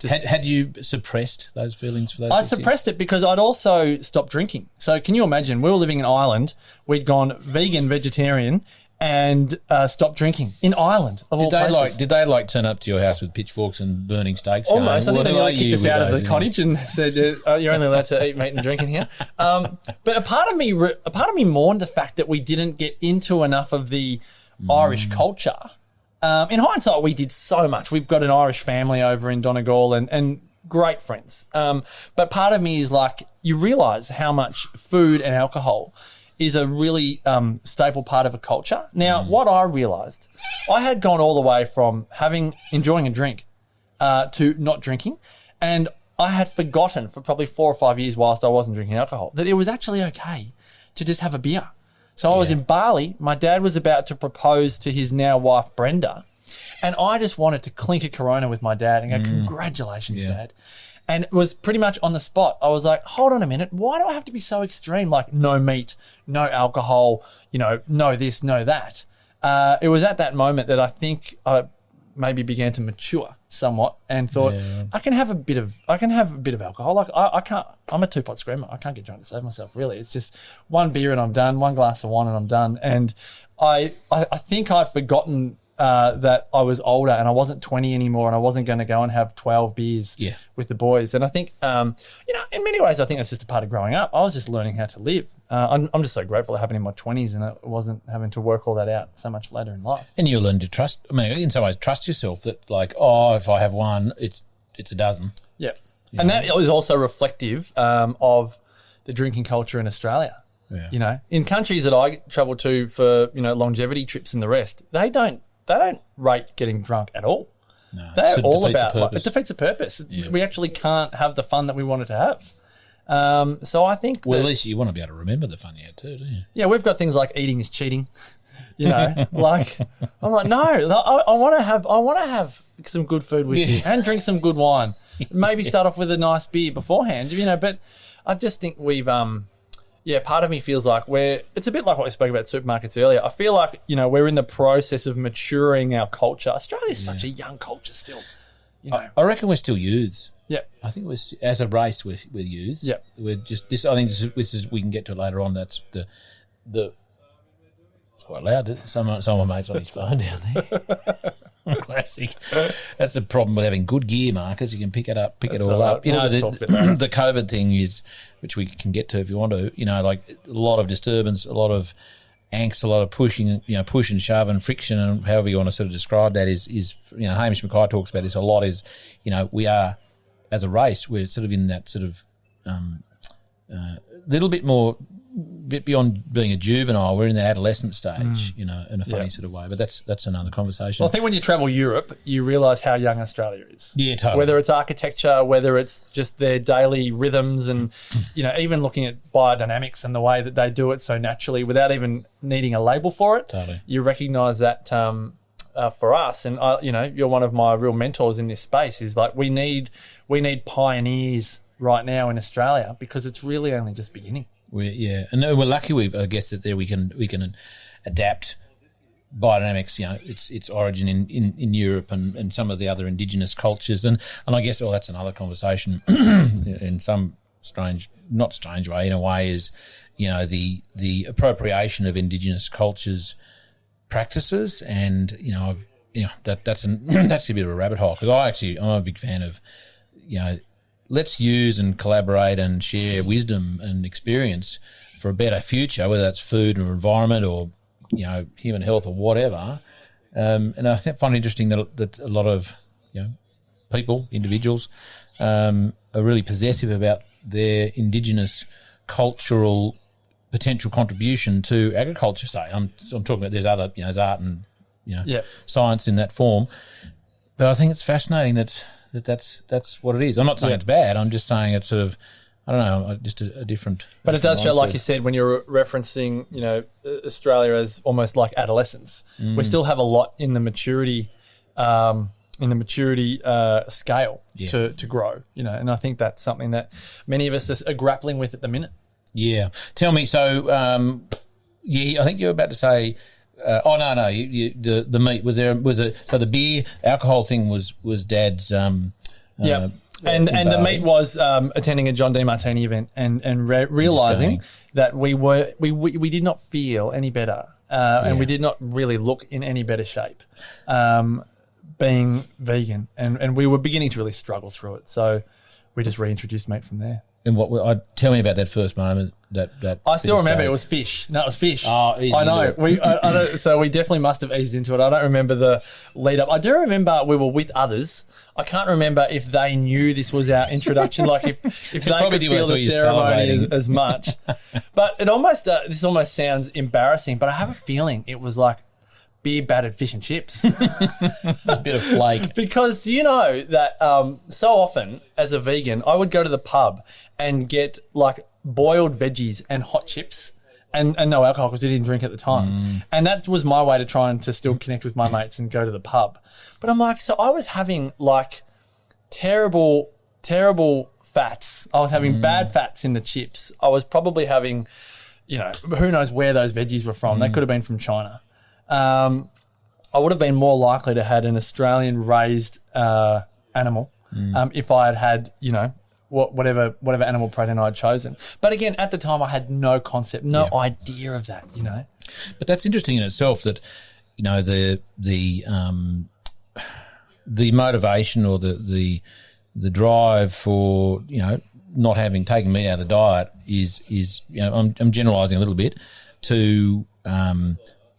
had you suppressed those feelings for those? I suppressed it because I'd also stopped drinking. So can you imagine? We were living in Ireland. We'd gone vegan, vegetarian, and stopped drinking in Ireland. Did they turn up to your house with pitchforks and burning steaks? Almost. I think they nearly kicked us out of the cottage and said, "You're only allowed to eat meat and drink in here." But a part of me mourned the fact that we didn't get into enough of the Irish culture. In hindsight, we did so much. We've got an Irish family over in Donegal and great friends. But part of me is like, you realise how much food and alcohol is a really staple part of a culture. Now, what I realised, I had gone all the way from enjoying a drink to not drinking. And I had forgotten for probably 4 or 5 years whilst I wasn't drinking alcohol that it was actually okay to just have a beer. So I was in Bali. My dad was about to propose to his now wife, Brenda. And I just wanted to clink a Corona with my dad and go, congratulations, Dad. And it was pretty much on the spot. I was like, hold on a minute. Why do I have to be so extreme? Like no meat, no alcohol, no this, no that. It was at that moment that I think I maybe began to mature somewhat and thought, I can have a bit of alcohol. Like I can't, I'm a 2-pot screamer. I can't get drunk to save myself, really. It's just one beer and I'm done, one glass of wine and I'm done. And I think I'd forgotten that I was older and I wasn't 20 anymore and I wasn't going to go and have 12 beers with the boys. And I think, in many ways, I think that's just a part of growing up. I was just learning how to live. I'm just so grateful it happened in my 20s and I wasn't having to work all that out so much later in life. And you learn to trust, in some ways, trust yourself that like, if I have one, it's a dozen. Yeah. And that is also reflective of the drinking culture in Australia. Yeah. In countries that I travel to for, longevity trips and the rest, they don't rate getting drunk at all. No, they're all about it defeats the purpose. Yeah. We actually can't have the fun that we wanted to have. So I think at least you want to be able to remember the fun you had too, don't you? Yeah, we've got things like eating is cheating. Like I'm like, no, I want to have some good food with you and drink some good wine. Maybe start off with a nice beer beforehand, but I just think we've part of me feels like it's a bit like what we spoke about supermarkets earlier. I feel like, we're in the process of maturing our culture. Australia's such a young culture still. I reckon we're still youths. Yeah. I think as a race, we're youths. Yeah. We're just this. I think this is we can get to it later on. That's the. It's quite loud. Some of my mates on his phone down there. Classic. That's the problem with having good gear, Marcus. You can pick it all up. The COVID thing is, which we can get to if you want to. Like a lot of disturbance, a lot of angst, a lot of pushing, push and shove and friction, and however you want to sort of describe that is Hamish Mackay talks about this a lot. Is we are as a race, we're sort of in that sort of little bit beyond being a juvenile. We're in the adolescent stage, in a funny sort of way. But that's another conversation. Well, I think when you travel Europe, you realise how young Australia is. Yeah, totally. Whether it's architecture, whether it's just their daily rhythms, and even looking at biodynamics and the way that they do it so naturally without even needing a label for it. Totally. You recognise that for us, and you're one of my real mentors in this space. Is like we need pioneers right now in Australia because it's really only just beginning. And we're lucky. I guess that there we can adapt biodynamics. Its origin in Europe and some of the other indigenous cultures, and I guess that's another conversation in some not strange way. In a way, is the appropriation of indigenous cultures practices, and that's a bit of a rabbit hole because I'm a big fan of let's use and collaborate and share wisdom and experience for a better future, whether that's food or environment or, human health or whatever. And I find it interesting that a lot of, people, individuals, are really possessive about their indigenous cultural potential contribution to agriculture, say. I'm talking about there's other, there's art and, science in that form. But I think it's fascinating that's what it is. I'm not saying it's bad. I'm just saying it's sort of, I don't know, just a different. But it does feel like you said when you're referencing, Australia as almost like adolescence. We still have a lot in the maturity, scale to grow. And I think that's something that many of us are grappling with at the minute. Yeah. Tell me. So, I think you were about to say. The meat was there. So the beer alcohol thing was Dad's. And the meat was attending a John D. Martini event and realizing that we did not feel any better and we did not really look in any better shape being vegan and we were beginning to really struggle through it. So we just reintroduced meat from there. And tell me about that first moment. That I still remember it was fish. No, it was fish. Oh, easy. I know. So we definitely must have eased into it. I don't remember the lead up. I do remember we were with others. I can't remember if they knew this was our introduction, like if they could feel the ceremony as much. But it almost this almost sounds embarrassing, but I have a feeling it was like beer battered fish and chips. A bit of flake. Because do you know that so often as a vegan, I would go to the pub and get like boiled veggies and hot chips and no alcohol because I didn't drink at the time. And that was my way to try and to still connect with my mates and go to the pub. But I'm like, so I was having like terrible fats. I was having bad fats in the chips. I was probably having, who knows where those veggies were from. They could have been from China. I would have been more likely to have had an Australian raised animal if I had whatever animal protein I'd chosen. But again, at the time, I had no concept, no idea of that. But that's interesting in itself that the motivation or the drive for not having taken meat out of the diet is I'm generalising a little bit to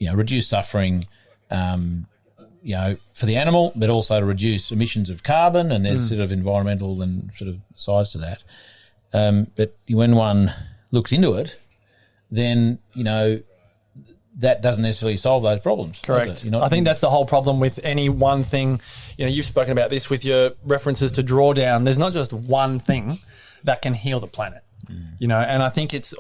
reduce suffering for the animal, but also to reduce emissions of carbon, and there's sort of environmental and sort of sides to that. But when one looks into it, then that doesn't necessarily solve those problems. Correct. I think that's the whole problem with any one thing. You've spoken about this with your references to drawdown. There's not just one thing that can heal the planet. And I think it's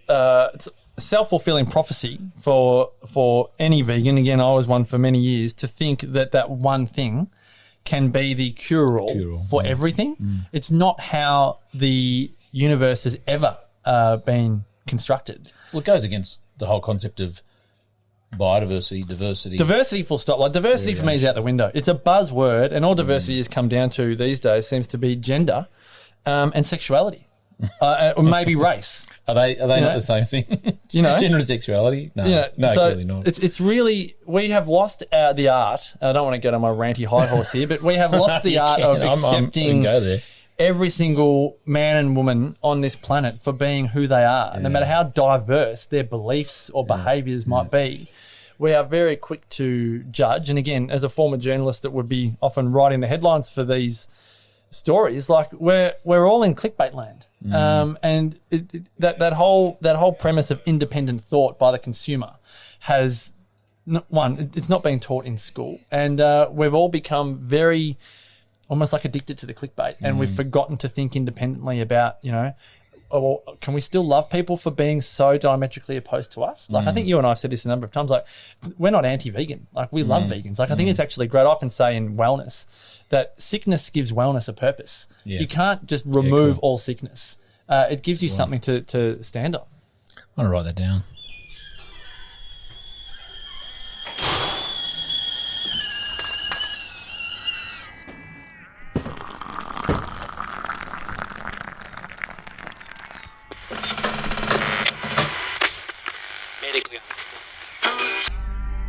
a self-fulfilling prophecy for any vegan. Again, I was one for many years to think that one thing can be the cure-all for everything. It's not how the universe has ever been constructed. Well, it goes against the whole concept of biodiversity, diversity. Diversity, full stop. Like diversity for me is out the window. It's a buzzword, and all diversity has come down to these days seems to be gender and sexuality, or maybe race. Are they not the same thing? Gender and sexuality? No, clearly not. It's really, we have lost the art. I don't want to get on my ranty high horse here, but we have lost the art of accepting every single man and woman on this planet for being who they are, no matter how diverse their beliefs or behaviours might be. We are very quick to judge. And again, as a former journalist that would be often writing the headlines for these stories, like we're all in clickbait land. And that whole premise of independent thought by the consumer has it's not being taught in school, and we've all become very almost like addicted to the clickbait, and we've forgotten to think independently about can we still love people for being so diametrically opposed to us? Like I think you and I have said this a number of times. Like we're not anti-vegan. Like we love vegans. Like I think it's actually great. I can say in wellness that sickness gives wellness a purpose. Yeah. You can't just remove all sickness. It gives you something to stand on. I want to write that down.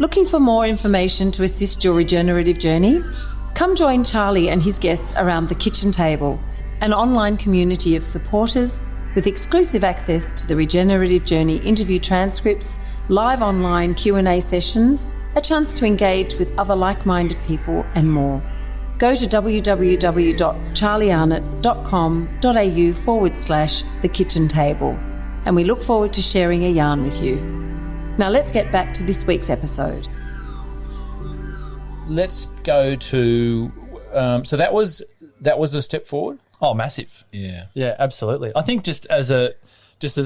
Looking for more information to assist your regenerative journey? Come join Charlie and his guests around the kitchen table, an online community of supporters with exclusive access to the Regenerative Journey interview transcripts, live online Q&A sessions, a chance to engage with other like-minded people and more. Go to www.charliearnott.com.au/the kitchen table, and we look forward to sharing a yarn with you. Now let's get back to this week's episode. Let's go to so that was a step forward. Oh, massive. Yeah, absolutely. I think just as a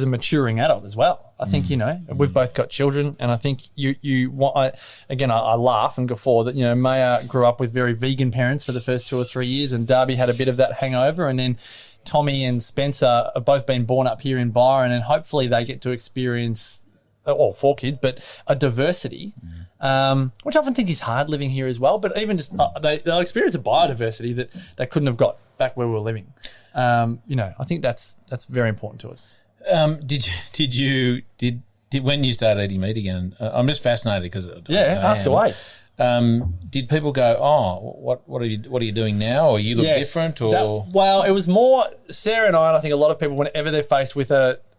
maturing adult as well. I think we've both got children, and I think I laugh and guffaw that Maya grew up with very vegan parents for the first 2 or 3 years, and Darby had a bit of that hangover, and then Tommy and Spencer have both been born up here in Byron, and hopefully they get to experience. Or 4 kids, but a diversity, which I often think is hard living here as well. But even just they'll experience a biodiversity that they couldn't have got back where we were living. I think that's very important to us. Did when you started eating meat again? I'm just fascinated because ask away. Did people go, oh, what are you doing now, or you look different, or it was more Sarah and I think a lot of people, whenever they're faced with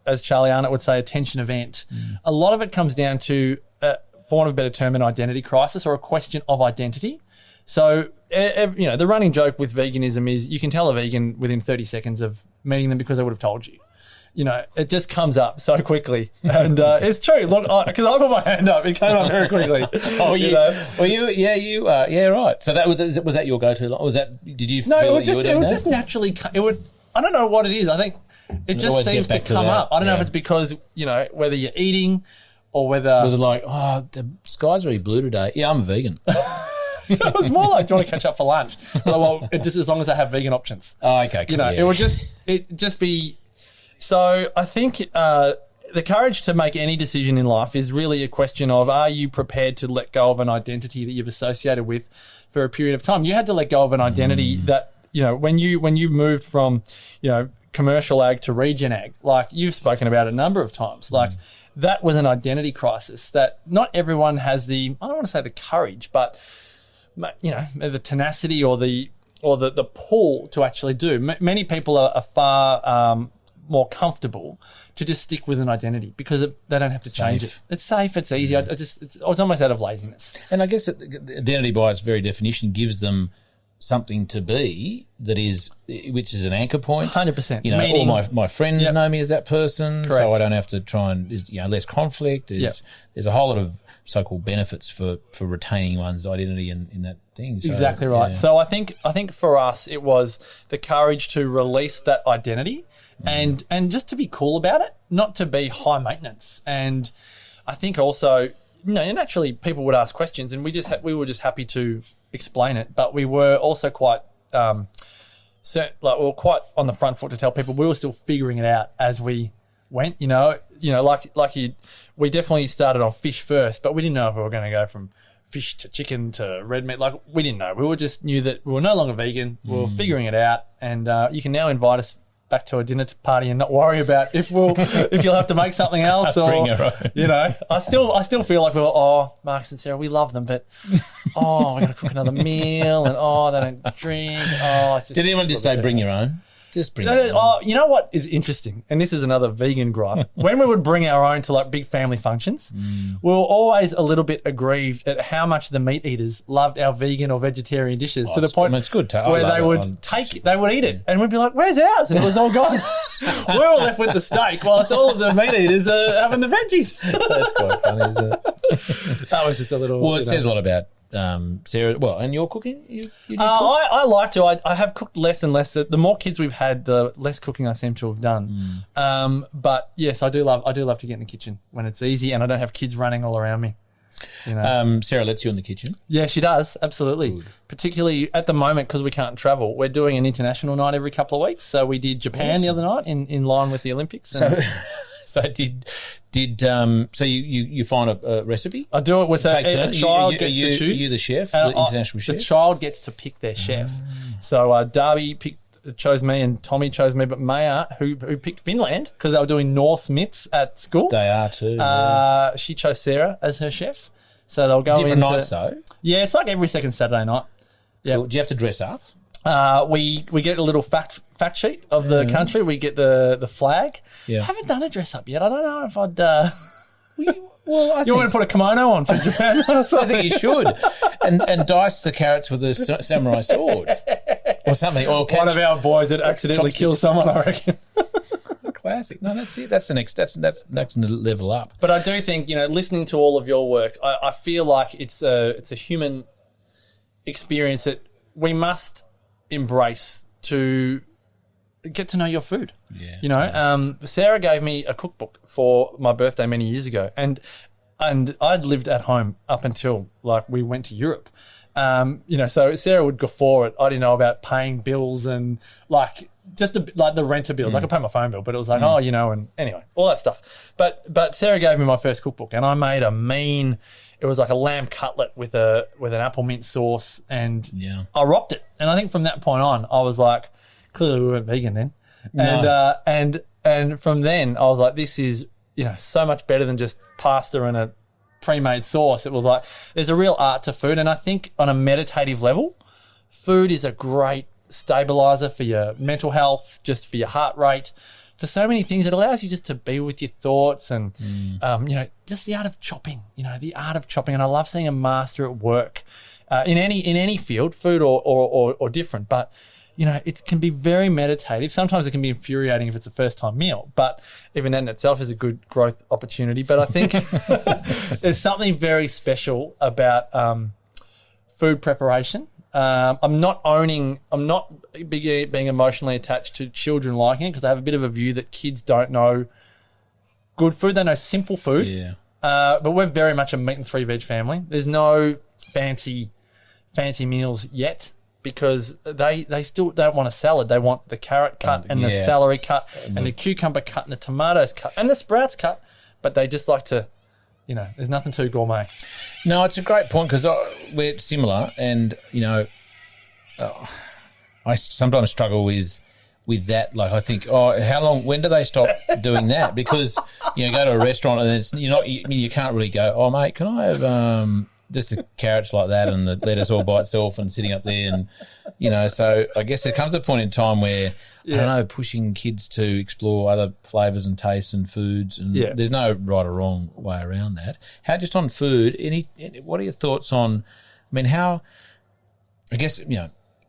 as Charlie Arnott would say, a tension event. A lot of it comes down to, for want of a better term, an identity crisis or a question of identity. So, the running joke with veganism is you can tell a vegan within 30 seconds of meeting them because they would have told you. it just comes up so quickly. And it's true. Look, because I put my hand up, it came up very quickly. Oh, yeah. Well, yeah, right. So that was that your go-to? Was that? Did you? No, feel it would that just naturally. It would. I don't know what it is. I think it just seems to come up. I don't know if it's because whether you're eating or whether was it like, oh, the sky's really blue today. Yeah, I'm a vegan. It was more like, do you want to catch up for lunch? Well, just as long as I have vegan options. Oh, okay. Cool, it would just be. So I think the courage to make any decision in life is really a question of, are you prepared to let go of an identity that you've associated with for a period of time? You had to let go of an identity that, when you moved from, commercial ag to regen ag, like you've spoken about a number of times, like that was an identity crisis that not everyone has I don't want to say the courage, but the tenacity or the pull to actually do. Many people are far more comfortable to just stick with an identity because they don't have to change it. It's safe. It's easy. It's almost out of laziness. And I guess identity, by its very definition, gives them something to be which is an anchor point. 100%. All my friends know me as that person, Correct. so I don't have to try and less conflict. There's a whole lot of so-called benefits for retaining one's identity in that thing. So, exactly right. Yeah. So I think for us it was the courage to release that identity and just to be cool about it, not to be high maintenance. And I think also, naturally people would ask questions, and we were just happy to explain it, but we were also quite we were quite on the front foot to tell people we were still figuring it out as we went. We definitely started on fish first, but we didn't know if we were going to go from fish to chicken to red meat. Like, we didn't know. We just knew that we were no longer vegan. We were figuring it out, and you can now invite us back to a dinner party and not worry about if you'll have to make something else or bring your own. I still feel like Marcus and Sarah, we love them, but we got to cook another meal, and they don't drink. It's just, did anyone just say bring your own? Just bring your own. You know what is interesting, and this is another vegan gripe. When we would bring our own to like big family functions, we were always a little bit aggrieved at how much the meat eaters loved our vegan or vegetarian dishes, to the point it's good where they would eat it, and we'd be like, "Where's ours?" And it was all gone. We're all left with the steak, whilst all of the meat eaters are having the veggies. That's quite funny, isn't it? That was just a little. Well, it says a lot about Sarah. Well, and your cooking? You do cook? I like to. I have cooked less and less. The more kids we've had, the less cooking I seem to have done. But yes, I do love to get in the kitchen when it's easy and I don't have kids running all around me. Sarah lets you in the kitchen? Yeah, she does. Absolutely. Good. Particularly at the moment, because we can't travel, we're doing an international night every couple of weeks. So we did Japan the other night in line with the Olympics. So you find a recipe? I do it with a child gets to choose. Are you the chef, the international chef? The child gets to pick their chef. So Darby chose me and Tommy chose me, but Maya, who picked Finland because they were doing Norse myths at school. They are too. She chose Sarah as her chef. So they'll go different nights though? Yeah, it's like every second Saturday night. Yeah. Do you have to dress up? We get a little fact sheet of the country. We get the flag. Yeah. I haven't done a dress up yet. I don't know if I'd. You want to put a kimono on for Japan? I think you should, and dice the carrots with a samurai sword or something. Or one of our boys that accidentally kills someone, I reckon. Classic. No, that's it. That's the next. That's level up. But I do think, listening to all of your work, I feel like it's a human experience that we must embrace to get to know your food. Yeah. Sarah gave me a cookbook for my birthday many years ago, and I'd lived at home up until we went to Europe. So Sarah would guffaw it. I didn't know about paying bills and just the renter bills. I could pay my phone bill, but it was and anyway, all that stuff. But Sarah gave me my first cookbook, and I made it was like a lamb cutlet with an apple mint sauce, and I rocked it. And I think from that point on, I was like, clearly we weren't vegan then. No. And from then I was like, this is, so much better than just pasta and a pre-made sauce. It was like, there's a real art to food. And I think on a meditative level, food is a great stabilizer for your mental health, just for your heart rate, for so many things. It allows you just to be with your thoughts and, just the art of chopping, the art of chopping. And I love seeing a master at work in any field, food or different. But it can be very meditative. Sometimes it can be infuriating if it's a first-time meal, but even that in itself is a good growth opportunity. But I think there's something very special about food preparation. I'm not being emotionally attached to children liking it, because I have a bit of a view that kids don't know good food. They know simple food. Yeah. But we're very much a meat and 3 veg family. There's no fancy meals yet, because they still don't want a salad. They want the carrot cut and the celery cut and the cucumber cut and the tomatoes cut and the sprouts cut. But they just like to, there's nothing too gourmet. No, it's a great point, because we're similar, and I sometimes struggle with that. Like, I think, when do they stop doing that? Because go to a restaurant and you can't really go, oh mate, can I have just the carrots like that and the lettuce all by itself and sitting up there, and so I guess there comes a point in time where I don't know, pushing kids to explore other flavours and tastes and foods, and there's no right or wrong way around that. How, just on food, what are your thoughts on? I mean, how? I guess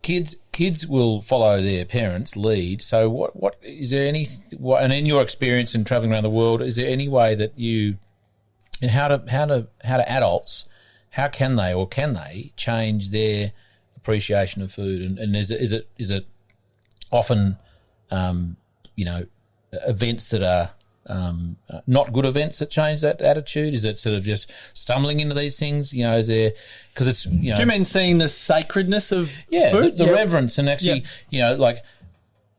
kids will follow their parents' lead. So what is there any? And in your experience in travelling around the world, is there any way that you, and how do adults, how can they change their appreciation of food? And is it often events that are not good events that change that attitude? Is it sort of just stumbling into these things? Is there, because it's, Do you mean seeing the sacredness of food? The reverence, and actually, like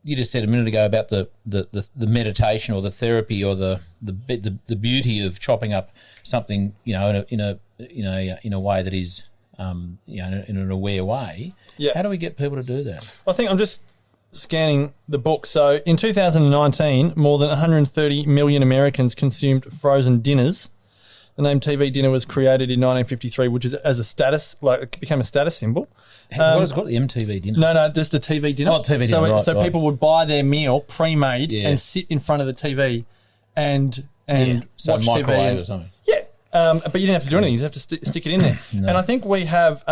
you just said a minute ago about the meditation or the therapy or the beauty of chopping up something, in a way that is, in an aware way. Yeah. How do we get people to do that? I think I'm just scanning the book. So in 2019, more than 130 million Americans consumed frozen dinners. The name TV dinner was created in 1953, which is as a status, it became a status symbol. What has got the MTV dinner? No, just a TV dinner. Oh, TV dinner, So people would buy their meal pre-made and sit in front of the TV and watch TV. Or something. Yeah, but you didn't have to do anything. You just have to stick it in there. No. And I think we have...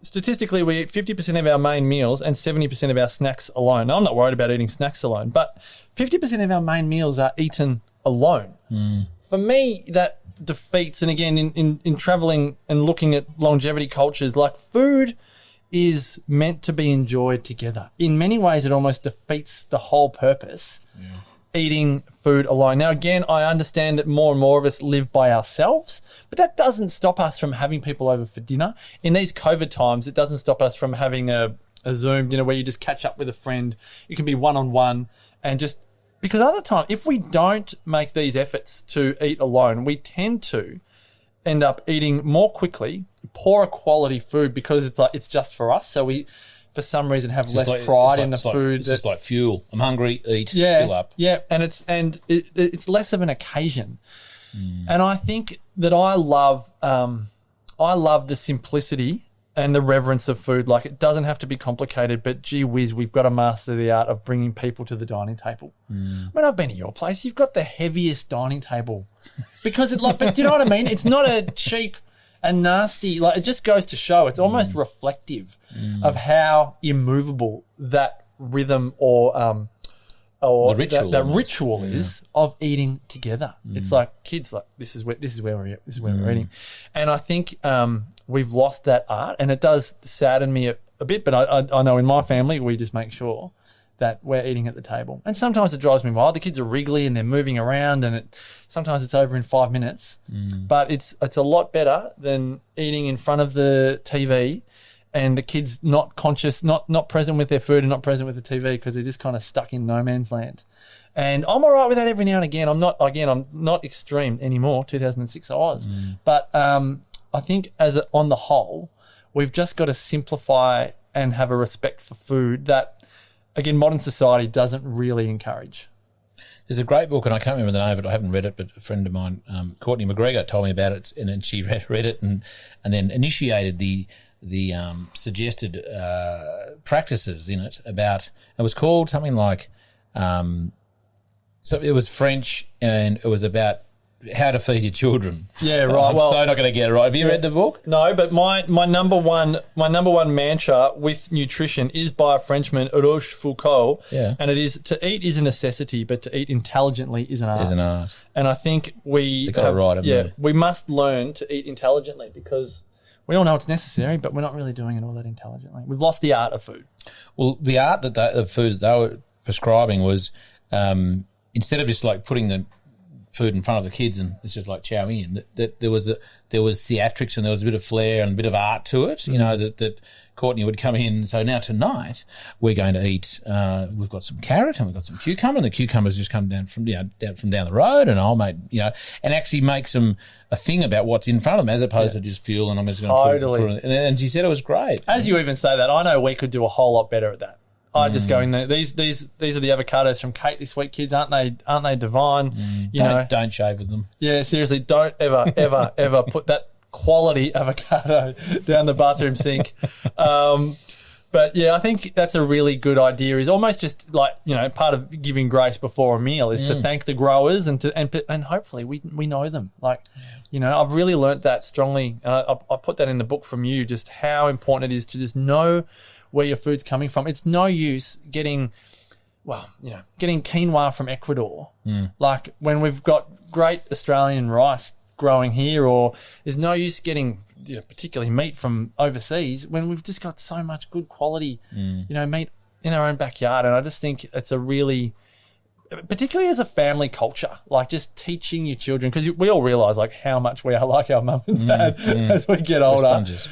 statistically, we eat 50% of our main meals and 70% of our snacks alone. Now, I'm not worried about eating snacks alone, but 50% of our main meals are eaten alone. For me, that defeats, and again, in traveling and looking at longevity cultures, like, food is meant to be enjoyed together. In many ways, it almost defeats the whole purpose. Eating food alone. Now, again, I understand that more and more of us live by ourselves, but that doesn't stop us from having people over for dinner. In these COVID times, it doesn't stop us from having a Zoom dinner where you just catch up with a friend. It can be one-on-one, and just because other times, if we don't make these efforts to eat alone, we tend to end up eating more quickly, poorer quality food, because it's just for us. So we, for some reason, have less pride in the food. It's just like fuel. I'm hungry, eat, fill up. Yeah, and it's less of an occasion. And I think that I love the simplicity and the reverence of food. Like, it doesn't have to be complicated, but gee whiz, we've got to master the art of bringing people to the dining table. When I've been to your place, you've got the heaviest dining table, because but do you know what I mean? It's not a cheap and nasty, it just goes to show. It's almost reflective of how immovable that rhythm or the ritual, that ritual is of eating together. It's like kids, this is where we're eating, and I think we've lost that art, and it does sadden me a bit. But I know in my family we just make sure that we're eating at the table, and sometimes it drives me wild. The kids are wriggly and they're moving around, and sometimes it's over in 5 minutes. But it's a lot better than eating in front of the TV. And the kids not conscious, not present with their food and not present with the TV, because they're just kind of stuck in no man's land. And I'm all right with that every now and again. I'm not extreme anymore. 2006 I was. But I think on the whole, we've just got to simplify and have a respect for food that, again, modern society doesn't really encourage. There's a great book, and I can't remember the name of it. I haven't read it, but a friend of mine, Courtney McGregor, told me about it, and then she read it and then initiated the suggested practices in it. It was called something like, so it was French, and it was about How to Feed Your Children. Yeah, right. I'm so not going to get it right. Have you read the book? No, but my number one mantra with nutrition is by a Frenchman, Rochefoucauld, Yeah. and it is to eat is a necessity, but to eat intelligently is an art. Is an art. And I think we They got it right, haven't they? we must learn to eat intelligently because we all know it's necessary, but we're not really doing it all that intelligently. We've lost the art of food. Well, the art of food that they were prescribing was instead of just like putting the food in front of the kids and it's just like chow in, that there was theatrics and there was a bit of flair and a bit of art to it. You know that Courtney would come in. So now tonight we're going to eat. We've got some carrot and we've got some cucumber, and the cucumbers just come down from down the road, and I'll make and actually make some a thing about what's in front of them as opposed to just fuel and I'm just going to put it. And she said it was great. As you even say that, I know we could do a whole lot better at that. I just go in there. These are the avocados from Kate this week, kids. Aren't they divine? Don't shave with them. Yeah, seriously, don't ever put that quality avocado down the bathroom sink. But yeah, I think that's a really good idea. Is almost just like part of giving grace before a meal is to thank the growers and hopefully we know them. Like I've really learnt that strongly. I put that in the book from you. Just how important it is to just know where your food's coming from. It's no use getting quinoa from Ecuador. Like when we've got great Australian rice growing here, or there's no use getting particularly meat from overseas when we've just got so much good quality, meat in our own backyard. And I just think it's a really, particularly as a family culture, like just teaching your children, because we all realise like how much we are like our mum and dad as we get older. Sponges.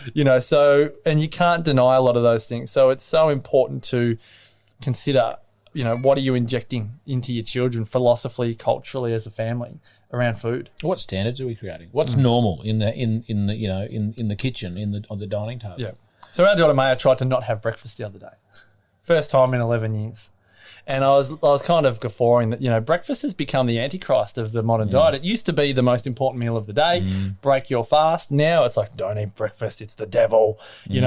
So and you can't deny a lot of those things. So it's so important to consider, what are you injecting into your children philosophically, culturally as a family around food. What standards are we creating? What's normal in the kitchen, on the dining table? Yeah. So our daughter Maya tried to not have breakfast the other day, first time in 11 years. And I was kind of guffawing that, breakfast has become the antichrist of the modern diet. It used to be the most important meal of the day, break your fast. Now it's like, don't eat breakfast, it's the devil. You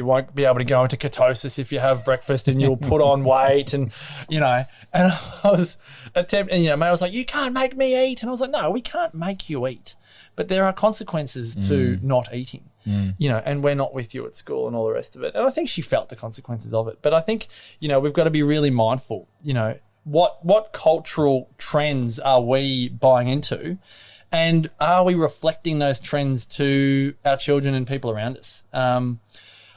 won't be able to go into ketosis if you have breakfast and you'll put on weight and I was attempting, Maya was like, you can't make me eat. And I was like, no, we can't make you eat. But there are consequences to not eating, and we're not with you at school and all the rest of it. And I think she felt the consequences of it. But I think, we've got to be really mindful, what cultural trends are we buying into, and are we reflecting those trends to our children and people around us? I'm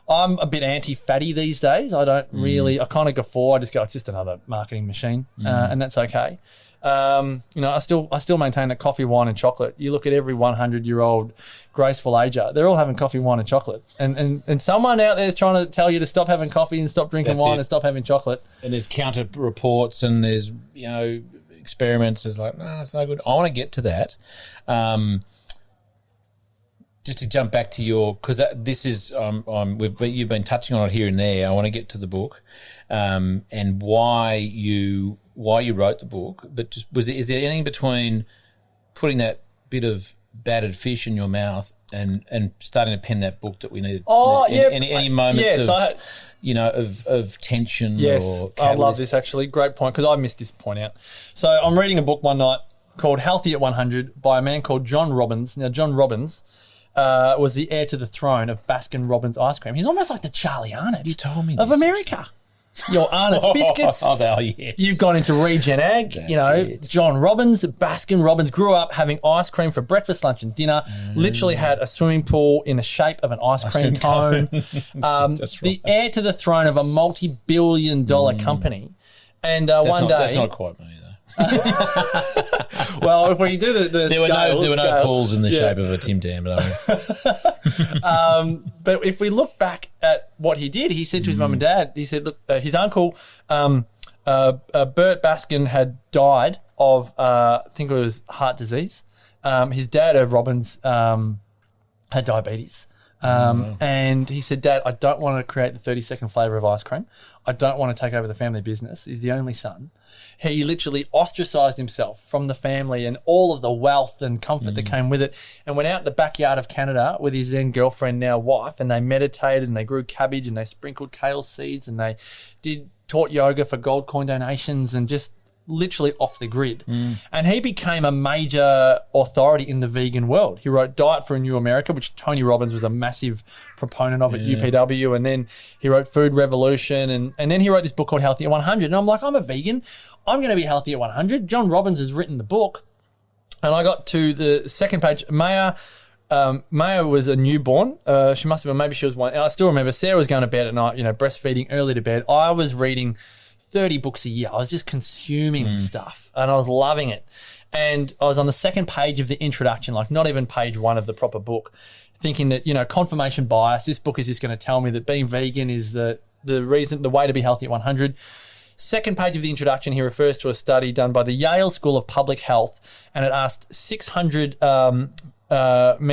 a bit anti-fatty these days. I don't really, I kind of guffaw. I just go, it's just another marketing machine, and that's okay. I still maintain that coffee, wine, and chocolate. You look at every 100-year-old graceful ager; they're all having coffee, wine, and chocolate. And someone out there is trying to tell you to stop having coffee and stop drinking wine and stop having chocolate. And there's counter reports and there's experiments. It's like, no, it's no good. I want to get to that. Just to jump back to because this is you've been touching on it here and there. I want to get to the book, and why you wrote the book. But is there anything between putting that bit of battered fish in your mouth and starting to pen that book that we needed? Any moments of tension? Yes, or I love this actually. Great point, because I missed this point out. So I'm reading a book one night called Healthy at 100 by a man called John Robbins. Now, John Robbins was the heir to the throne of Baskin-Robbins ice cream. He's almost like the Charlie Arnott You told me of this. America. Your Arnott's biscuits. Oh, yes. You've gone into Regen Ag. That's it. John Robbins, Baskin-Robbins grew up having ice cream for breakfast, lunch, and dinner. Literally had a swimming pool in the shape of an ice cream cone. The heir to the throne of a multi-billion-dollar company. And that's not quite me, though. Well, if we do the there were no pools in the shape of a Tim Tam. But if we look back at what he did, he said to his mum and dad, he said, look, his uncle, Bert Baskin, had died of, I think it was heart disease. His dad, Irv Robbins, had diabetes. And he said, Dad, I don't want to create the 30-second flavour of ice cream. I don't want to take over the family business. He's the only son. He literally ostracised himself from the family and all of the wealth and comfort that came with it, and went out in the backyard of Canada with his then girlfriend, now wife, and they meditated and they grew cabbage and they sprinkled kale seeds and they taught yoga for gold coin donations and just literally off the grid. And he became a major authority in the vegan world. He wrote Diet for a New America, which Tony Robbins was a massive proponent of at UPW. And then he wrote Food Revolution. And then he wrote this book called Healthy at 100. And I'm like, I'm a vegan. I'm going to be healthy at 100. John Robbins has written the book. And I got to the second page. Maya was a newborn. She must have been, maybe she was one. I still remember Sarah was going to bed at night, breastfeeding early to bed. I was reading 30 books a year. I was just consuming stuff and I was loving it. And I was on the second page of the introduction, like not even page 1 of the proper book, thinking that, confirmation bias, this book is just going to tell me that being vegan is the way to be healthy at 100. Second page of the introduction, he refers to a study done by the Yale School of Public Health, and it asked 600 men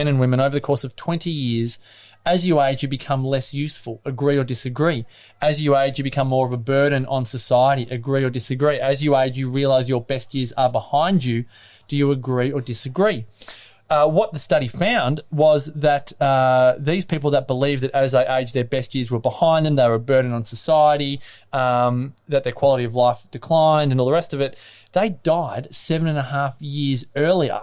and women over the course of 20 years, as you age, you become less useful, agree or disagree. As you age, you become more of a burden on society, agree or disagree. As you age, you realise your best years are behind you. Do you agree or disagree? What the study found was that these people that believed that as they aged, their best years were behind them, they were a burden on society, that their quality of life declined and all the rest of it, they died 7.5 years earlier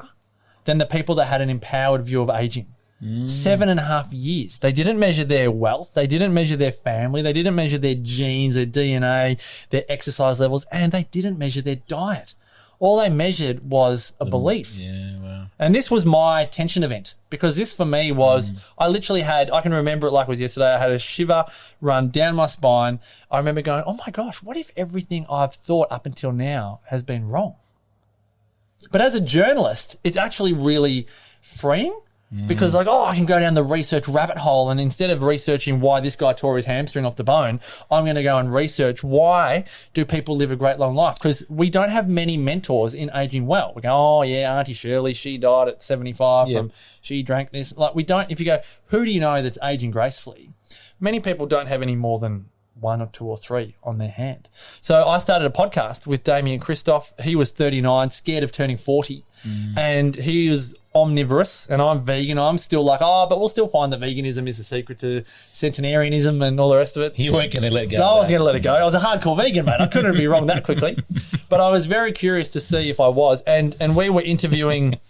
than the people that had an empowered view of aging. 7.5 years. They didn't measure their wealth. They didn't measure their family. They didn't measure their genes, their DNA, their exercise levels, and they didn't measure their diet. All they measured was a belief. Yeah, wow. And this was my tension event, because this for me was, I literally had, I can remember it like it was yesterday, I had a shiver run down my spine. I remember going, oh my gosh, what if everything I've thought up until now has been wrong? But as a journalist, it's actually really freeing. Because I can go down the research rabbit hole, and instead of researching why this guy tore his hamstring off the bone, I'm going to go and research why do people live a great long life? Because we don't have many mentors in aging well. We go, oh yeah, Auntie Shirley, she died at 75 from, she drank this. Like we don't, if you go, who do you know that's aging gracefully? Many people don't have any more than 1 or 2 or 3 on their hand. So I started a podcast with Damien Christoph. He was 39, scared of turning 40. And he was omnivorous, and I'm vegan. I'm still like, but we'll still find that veganism is the secret to centenarianism and all the rest of it. You weren't going to let it go. No, I was going to let it go. I was a hardcore vegan, mate. I couldn't be wrong that quickly. But I was very curious to see if I was. And we were interviewing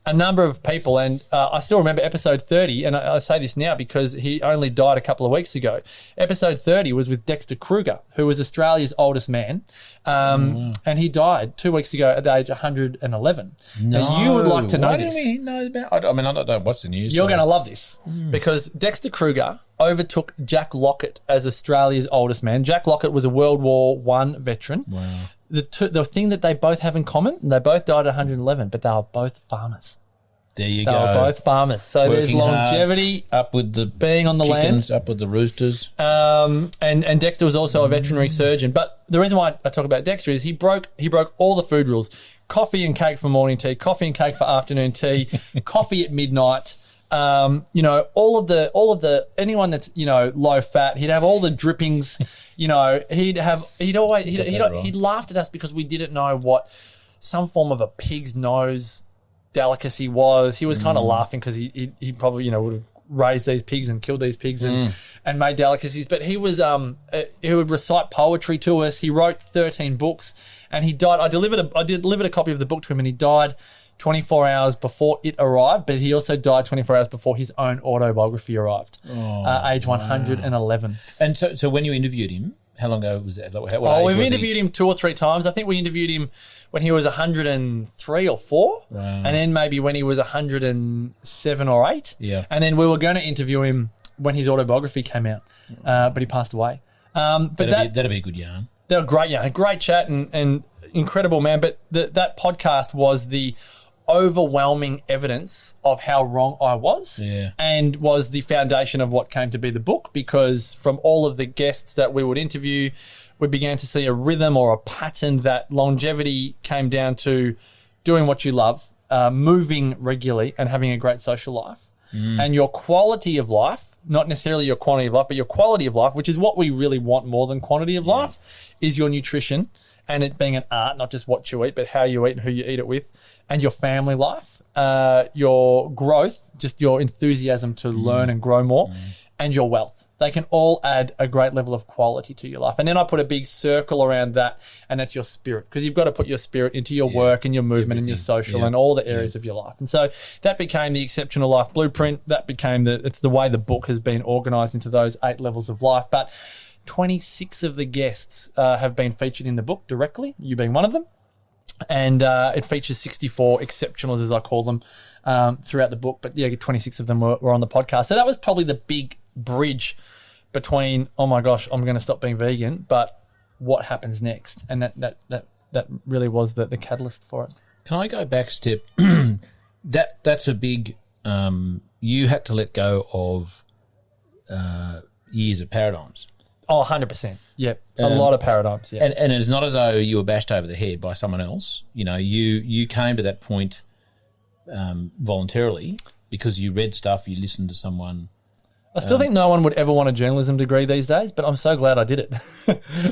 a number of people, and I still remember episode 30, and I say this now because he only died a couple of weeks ago. Episode 30 was with Dexter Kruger, who was Australia's oldest man, and he died 2 weeks ago at the age of 111. No. Now, you would like to know Why this. do we know about? I don't know what's the news. You're going to love this because Dexter Kruger overtook Jack Lockett as Australia's oldest man. Jack Lockett was a World War I veteran. Wow. The thing that they both have in common, they both died at 111, but they were both farmers. There you They go. were both farmers. So there's Working longevity, hard, up with the being on the chickens, land. up with the roosters. And Dexter was also a veterinary surgeon. But the reason why I talk about Dexter is he broke all the food rules. Coffee and cake for morning tea, coffee and cake for afternoon tea, coffee at midnight. All of the anyone that's low fat, he'd have all the drippings. He'd laughed at us because we didn't know what some form of a pig's nose delicacy was. He was kind of laughing because he probably would have raised these pigs and killed these pigs and made delicacies. But he was he would recite poetry to us. He wrote 13 books, and he died. I delivered a copy of the book to him, and he died 24 hours before it arrived, but he also died 24 hours before his own autobiography arrived, age 111. And so when you interviewed him, how long ago was that? We've interviewed him 2 or 3 times. I think we interviewed him when he was 103 or 4, and then maybe when he was 107 or 8. Yeah. And then we were going to interview him when his autobiography came out, but he passed away. But that'd be a good yarn. They were great, great chat and incredible man. But that podcast was the overwhelming evidence of how wrong I was, and was the foundation of what came to be the book, because from all of the guests that we would interview, we began to see a rhythm or a pattern that longevity came down to doing what you love, moving regularly, and having a great social life. And your quality of life, not necessarily your quantity of life, but your quality of life, which is what we really want more than quantity of life, is your nutrition, and it being an art, not just what you eat, but how you eat and who you eat it with, and your family life, your growth, just your enthusiasm to learn and grow more, and your wealth. They can all add a great level of quality to your life. And then I put a big circle around that, and that's your spirit, because you've got to put your spirit into your work and your movement and your social and all the areas of your life. And so that became the Exceptional Life Blueprint. That became it's the way the book has been organised into those 8 levels of life. But 26 of the guests have been featured in the book directly, you being one of them. And it features 64 exceptionals, as I call them, throughout the book. But 26 of them were on the podcast. So that was probably the big bridge between, oh my gosh, I'm going to stop being vegan, but what happens next? And that really was the catalyst for it. Can I go back a step? That's a big, you had to let go of years of paradigms. Oh, 100%. Yeah, a lot of paradigms. Yeah, and it's not as though you were bashed over the head by someone else. You came to that point voluntarily because you read stuff, you listened to someone. I still think no one would ever want a journalism degree these days, but I'm so glad I did it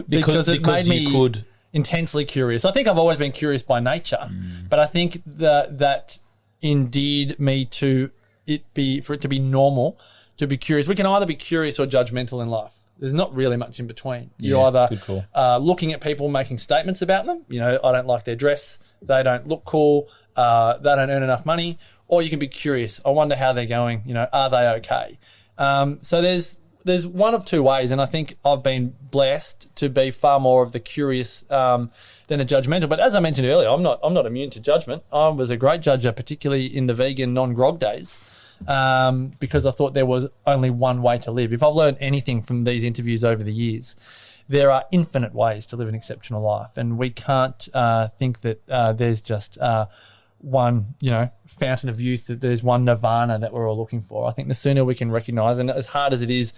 because it made me intensely curious. I think I've always been curious by nature, but I think that endeared me to for it to be normal to be curious. We can either be curious or judgmental in life. There's not really much in between. You're either looking at people making statements about them. I don't like their dress. They don't look cool. They don't earn enough money. Or you can be curious. I wonder how they're going. Are they okay? So there's one of two ways, and I think I've been blessed to be far more of the curious than a judgmental. But as I mentioned earlier, I'm not immune to judgment. I was a great judger, particularly in the vegan non-grog days. Because I thought there was only one way to live. If I've learned anything from these interviews over the years, there are infinite ways to live an exceptional life, and we can't think that there's just one, fountain of youth, that there's one nirvana that we're all looking for. I think the sooner we can recognise, and as hard as it is,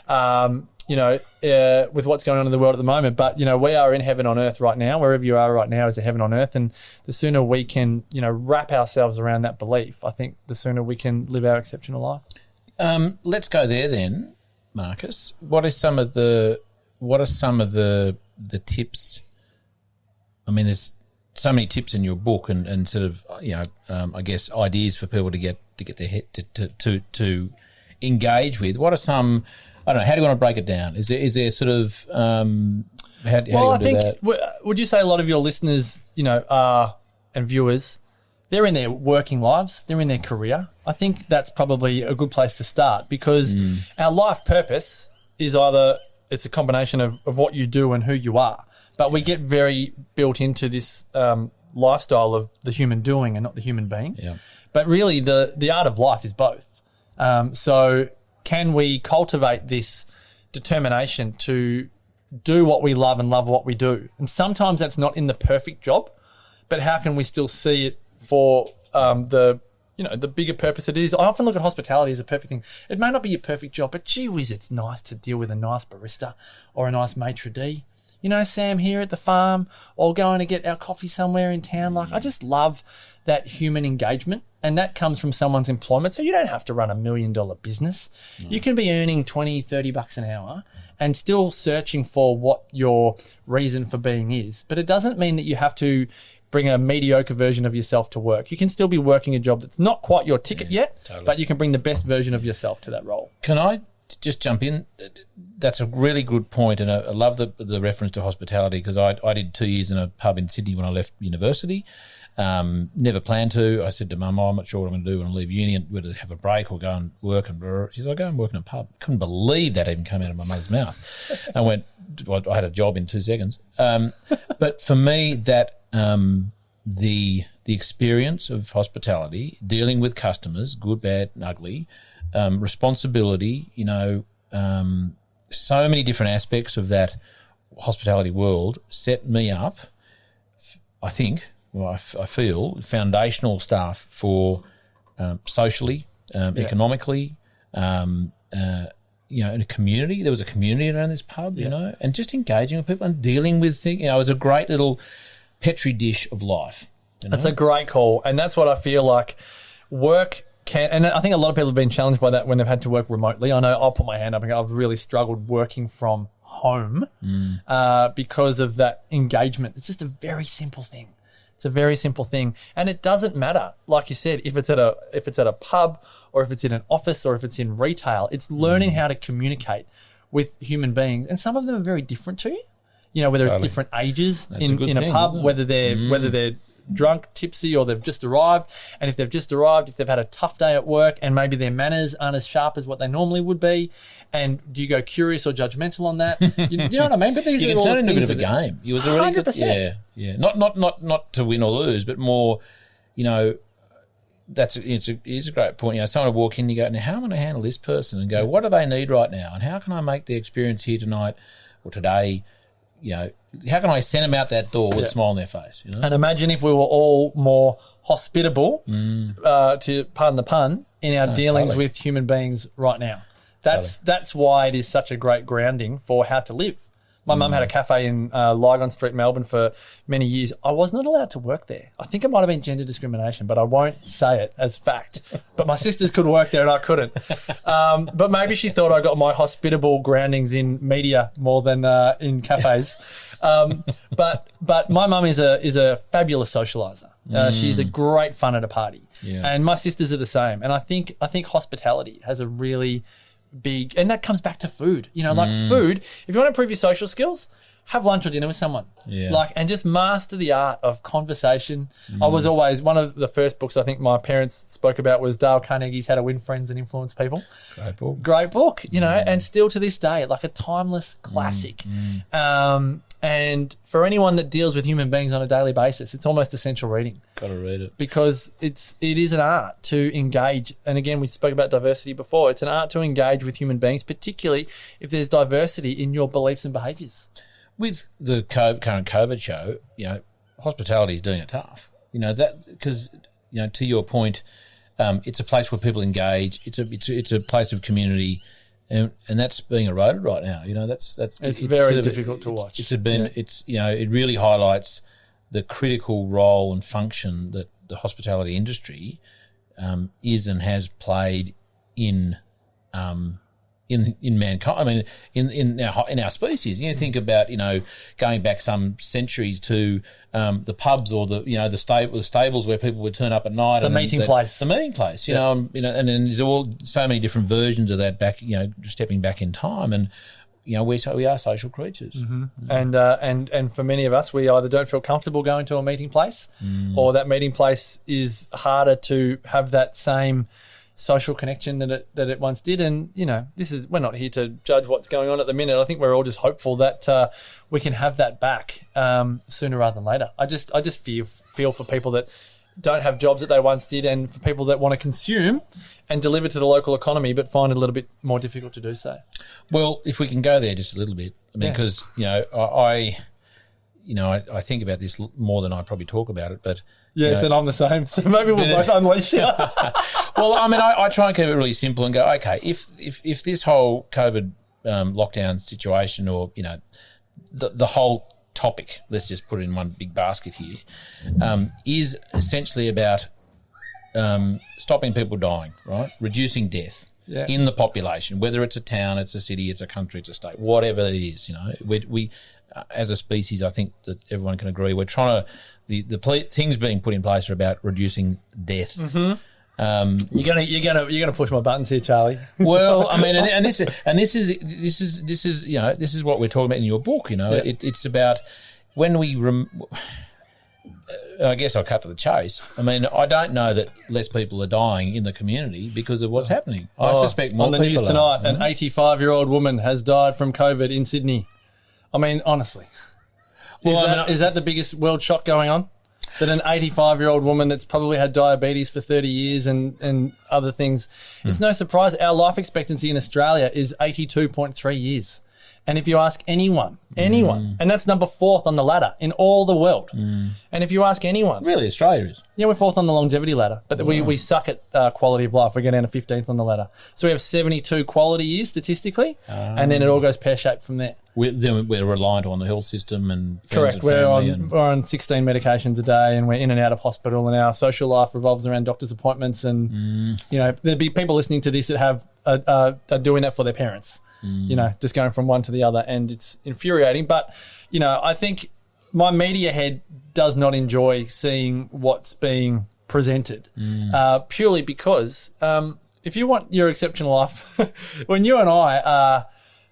with what's going on in the world at the moment, but we are in heaven on earth right now. Wherever you are right now is a heaven on earth, and the sooner we can wrap ourselves around that belief, I think the sooner we can live our exceptional life. Let's go there then, Marcus. What are some of the tips? I mean, there's so many tips in your book, and sort of I guess ideas for people to get their head to engage with. What are some? I don't know. How do you want to break it down? Is there sort of how do you want to do that? Would you say a lot of your listeners, and viewers, they're in their working lives, they're in their career? I think that's probably a good place to start, because our life purpose is either it's a combination of what you do and who you are, but we get very built into this lifestyle of the human doing and not the human being. Yeah. But really, the art of life is both. So can we cultivate this determination to do what we love and love what we do? And sometimes that's not in the perfect job, but how can we still see it for the bigger purpose it is? I often look at hospitality as a perfect thing. It may not be your perfect job, but gee whiz, it's nice to deal with a nice barista or a nice maitre d'. Sam here at the farm, or going to get our coffee somewhere in town. Like, I just love that human engagement, and that comes from someone's employment. So you don't have to run $1 million business. You can be earning $20-30 an hour and still searching for what your reason for being is. But it doesn't mean that you have to bring a mediocre version of yourself to work. You can still be working a job that's not quite your ticket yet, totally. But you can bring the best version of yourself to that role. Can I just jump in? That's a really good point, and I love the reference to hospitality, because I did 2 years in a pub in Sydney when I left university. Never planned to. I said to Mum, I'm not sure what I'm going to do when I leave uni, and whether to have a break or go and work. And she said, I'll go and work in a pub. Couldn't believe that even came out of my mother's mouth. I went, I had a job in 2 seconds. But for me, that the experience of hospitality, dealing with customers, good, bad, and ugly, responsibility, so many different aspects of that hospitality world set me up, I think, I feel, foundational stuff for socially, economically, in a community. There was a community around this pub, and just engaging with people and dealing with things. It was a great little petri dish of life. That's a great call, and that's what I feel like work can. And I think a lot of people have been challenged by that when they've had to work remotely. I know I'll put my hand up and go, I've really struggled working from home because of that engagement. It's just a very simple thing. It's a very simple thing, and it doesn't matter, like you said, if it's at a pub or if it's in an office, or if it's in retail. It's learning how to communicate with human beings. And some of them are very different to you. You know, whether it's different ages in a pub, whether they're drunk, tipsy, or they've just arrived. And if they've just arrived, if they've had a tough day at work and maybe their manners aren't as sharp as what they normally would be, and do you go curious or judgmental on that? You know what I mean? But these you are can all turn the it into a things bit of a game. It was a really 100%. good, yeah. Not to win or lose, but more, you know, it's a great point. You know, someone will walk in, you go, now how am I going to handle this person? And go, what do they need right now? And how can I make the experience here tonight or today, you know, how can I send them out that door with a smile on their face? You know? And imagine if we were all more hospitable, to pardon the pun, in our dealings with human beings right now. That's why it is such a great grounding for how to live. My mum had a cafe in Lygon Street, Melbourne for many years. I was not allowed to work there. I think it might have been gender discrimination, but I won't say it as fact. But my sisters could work there and I couldn't. But maybe she thought I got my hospitable groundings in media more than in cafes. But my mum is a fabulous socializer. She's a great fun at a party. Yeah. And my sisters are the same. And I think hospitality has a really big, and that comes back to food. You know, like food, if you want to improve your social skills, have lunch or dinner with someone. Yeah. Like, and just master the art of conversation. I was always, one of the first books I think my parents spoke about was Dale Carnegie's How to Win Friends and Influence People. Great book, you know, and still to this day, like a timeless classic. And for anyone that deals with human beings on a daily basis, it's almost essential reading. Got to read it. Because it is an art to engage. And again, we spoke about diversity before. It's an art to engage with human beings, particularly if there's diversity in your beliefs and behaviours. With the current COVID show, you know, hospitality is doing it tough. You know, that because, you know, to your point, it's a place where people engage. It's a place of community. And that's being eroded right now. You know, it's very difficult to watch. It's you know, it really highlights the critical role and function that the hospitality industry is and has played in mankind. I mean, in our species. You think about, you know, going back some centuries to the pubs or the stables where people would turn up at night. The meeting place. You know, and then there's all so many different versions of that back. You know, stepping back in time, and you know, we are social creatures. And for many of us, we either don't feel comfortable going to a meeting place, or that meeting place is harder to have that same social connection that it once did. And you know, we're not here to judge what's going on at the minute. I think we're all just hopeful that we can have that back sooner rather than later. I just feel for people that don't have jobs that they once did, and for people that want to consume and deliver to the local economy but find it a little bit more difficult to do so. Well, if we can go there just a little bit, I mean, because you know, I think about this more than I probably talk about it, but yes, and I'm the same. So maybe we'll both unleash it. Well, I mean, I try and keep it really simple and go, okay, if this whole COVID lockdown situation, or you know, the whole topic, let's just put it in one big basket here, is essentially about stopping people dying, right? Reducing death in the population, whether it's a town, it's a city, it's a country, it's a state, whatever it is. You know, we as a species, I think that everyone can agree, we're trying to. The things being put in place are about reducing death. You're gonna push my buttons here, Charlie. Well, I mean, and this is you know, this is what we're talking about in your book. You know, it's about when we. I guess I'll cut to the chase. I mean, I don't know that less people are dying in the community because of what's happening. I suspect more people on the news tonight. An 85-year-old woman has died from COVID in Sydney. I mean, honestly. Is that the biggest world shock going on? That an 85-year-old woman that's probably had diabetes for 30 years and other things. It's no surprise our life expectancy in Australia is 82.3 years. And if you ask anyone, and that's number 4th on the ladder in all the world. And if you ask anyone. Really, Australia is? Yeah, we're 4th on the longevity ladder. But we suck at quality of life. We go down to 15th on the ladder. So we have 72 quality years statistically, and then it all goes pear-shaped from there. We're reliant on the health system and correct. We're on 16 medications a day, and we're in and out of hospital, and our social life revolves around doctor's appointments. And you know, there'd be people listening to this that have are doing that for their parents. You know, just going from one to the other, and it's infuriating. But you know, I think my media head does not enjoy seeing what's being presented, purely because if you want your exceptional life, when you and I are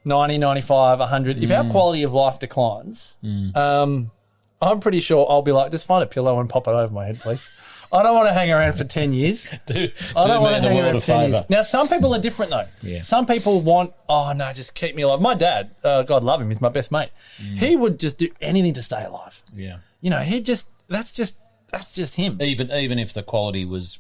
90, 95, 100, if our quality of life declines, I'm pretty sure I'll be like, just find a pillow and pop it over my head, please. I don't want to hang around for 10 years. I don't want to hang around for 10 years. Now, some people are different, though. Yeah. Some people want, oh, no, just keep me alive. My dad, God love him, he's my best mate. He would just do anything to stay alive. Yeah. You know, that's just him. Even if the quality was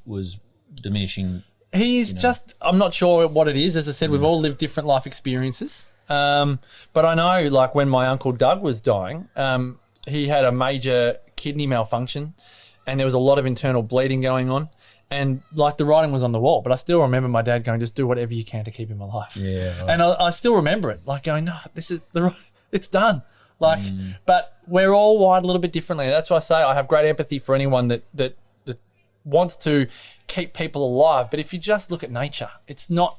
diminishing. He's just, I'm not sure what it is. As I said, we've all lived different life experiences. But I know, like, when my Uncle Doug was dying, he had a major kidney malfunction and there was a lot of internal bleeding going on. And, like, the writing was on the wall. But I still remember my dad going, just do whatever you can to keep him alive. Yeah. Right. And I still remember it, like, going, no, it's done. Like, but we're all wired a little bit differently. That's why I say I have great empathy for anyone that wants to keep people alive. But if you just look at nature, it's not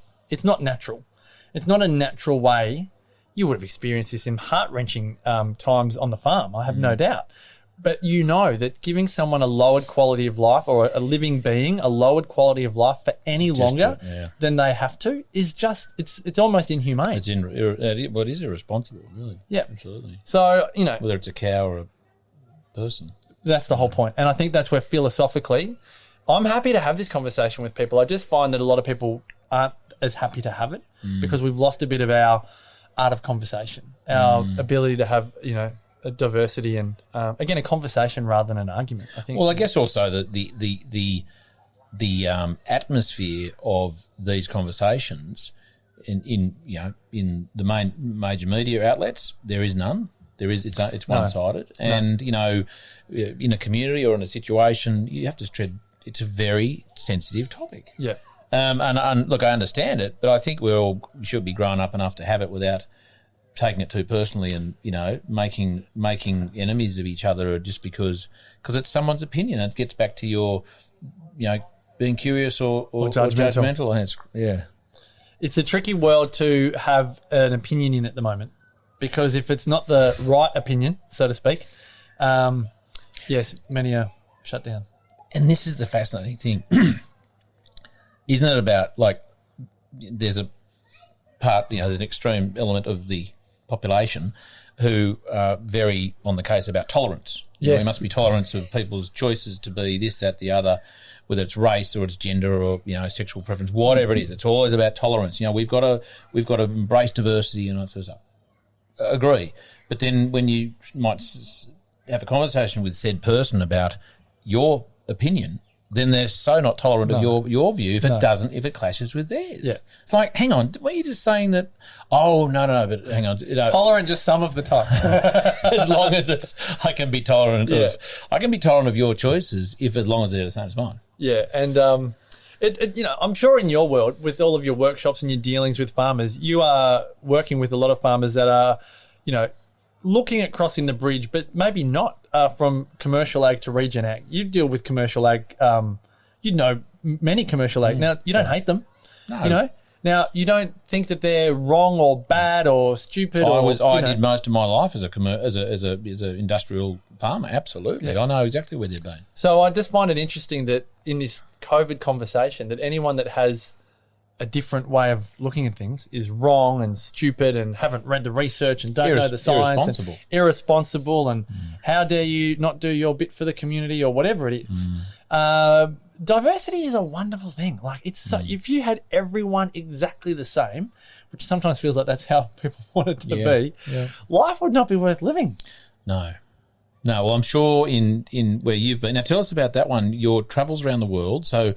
natural. It's not a natural way. You would have experienced this in heart-wrenching times on the farm, I have no doubt. But you know that giving someone a lowered quality of life, or a living being a lowered quality of life for any longer than they have to, is just, it's almost inhumane. It is irresponsible, really. Yeah. Absolutely. So, you know. Whether it's a cow or a person. That's the whole point. And I think that's where philosophically, I'm happy to have this conversation with people. I just find that a lot of people aren't as happy to have it because we've lost a bit of our art of conversation, our ability to have, you know, a diversity and, again, a conversation rather than an argument, I think. Well, I guess also that the atmosphere of these conversations in the main major media outlets, there is none. It's one-sided. No. And, you know, in a community or in a situation, you have to tread. It's a very sensitive topic. Yeah. And look, I understand it, but I think we should be grown up enough to have it without taking it too personally and, you know, making enemies of each other just because it's someone's opinion. It gets back to your, you know, being curious or judgmental. And it's a tricky world to have an opinion in at the moment, because if it's not the right opinion, so to speak, yes, many are shut down. And this is the fascinating thing. Isn't it about, like, there's a part, you know, there's an extreme element of the population who are very on the case about tolerance. You know, there must be tolerance of people's choices to be this, that, the other, whether it's race or it's gender or, you know, sexual preference, whatever it is. It's always about tolerance. You know, we've got to embrace diversity and all that sort of stuff. Agree. But then when you might have a conversation with said person about your opinion, then they're so not tolerant of your view if it clashes with theirs. Yeah. It's like, hang on, were you just saying that? Oh, no, but hang on. You know, tolerant just some of the time. As long as I can be tolerant of your choices as long as they're the same as mine. Yeah, and you know, I'm sure in your world, with all of your workshops and your dealings with farmers, you are working with a lot of farmers that are, you know, looking at crossing the bridge, but maybe not from commercial ag to regen ag. You deal with commercial ag. You know many commercial ag. Now, you don't hate them. No. You know? Now, you don't think that they're wrong or bad or stupid. I did most of my life as a industrial farmer. Absolutely. Yeah. I know exactly where they've been. So I just find it interesting that in this COVID conversation, that anyone that has a different way of looking at things is wrong and stupid and haven't read the research and don't know the science. Irresponsible and how dare you not do your bit for the community or whatever it is. Diversity is a wonderful thing. Like, it's so, if you had everyone exactly the same, which sometimes feels like that's how people want it to be, life would not be worth living. No. Well, I'm sure in where you've been. Now, tell us about that one, your travels around the world. So,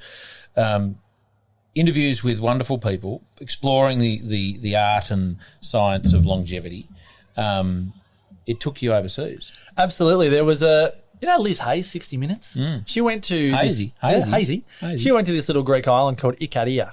interviews with wonderful people, exploring the art and science of longevity. It took you overseas. Absolutely. There was Liz Hayes, 60 Minutes. She went to Hazy. She went to this little Greek island called Ikaria,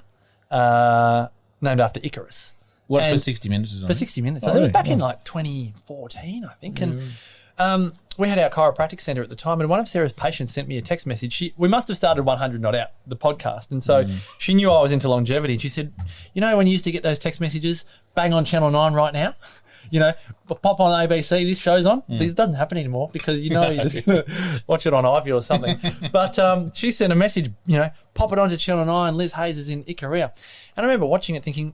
named after Icarus. What for 60 Minutes is on? For 60 Minutes. I think it was back in like 2014, I think. And we had our chiropractic centre at the time, and one of Sarah's patients sent me a text message. We must have started 100 Not Out, the podcast, and so she knew I was into longevity, and she said, you know, when you used to get those text messages, bang on Channel 9 right now. pop on ABC, this show's on. It doesn't happen anymore because, you just watch it on iView or something. But she sent a message, pop it onto Channel 9. Liz Hayes is in Ikaria. And I remember watching it thinking,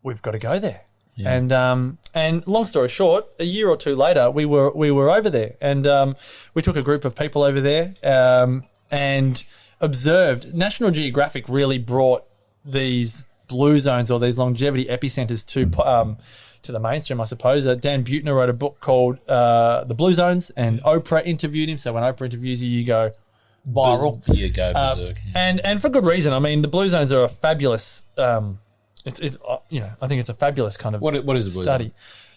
we've got to go there. Yeah. And long story short, a year or two later, we were over there, and we took a group of people over there and observed. National Geographic really brought these blue zones or these longevity epicenters to the mainstream, I suppose. Dan Buettner wrote a book called The Blue Zones, and Oprah interviewed him. So when Oprah interviews you, you go viral. You go berserk. And for good reason. I mean, the blue zones are a fabulous. I think it's a fabulous kind of what is the blue study. zone?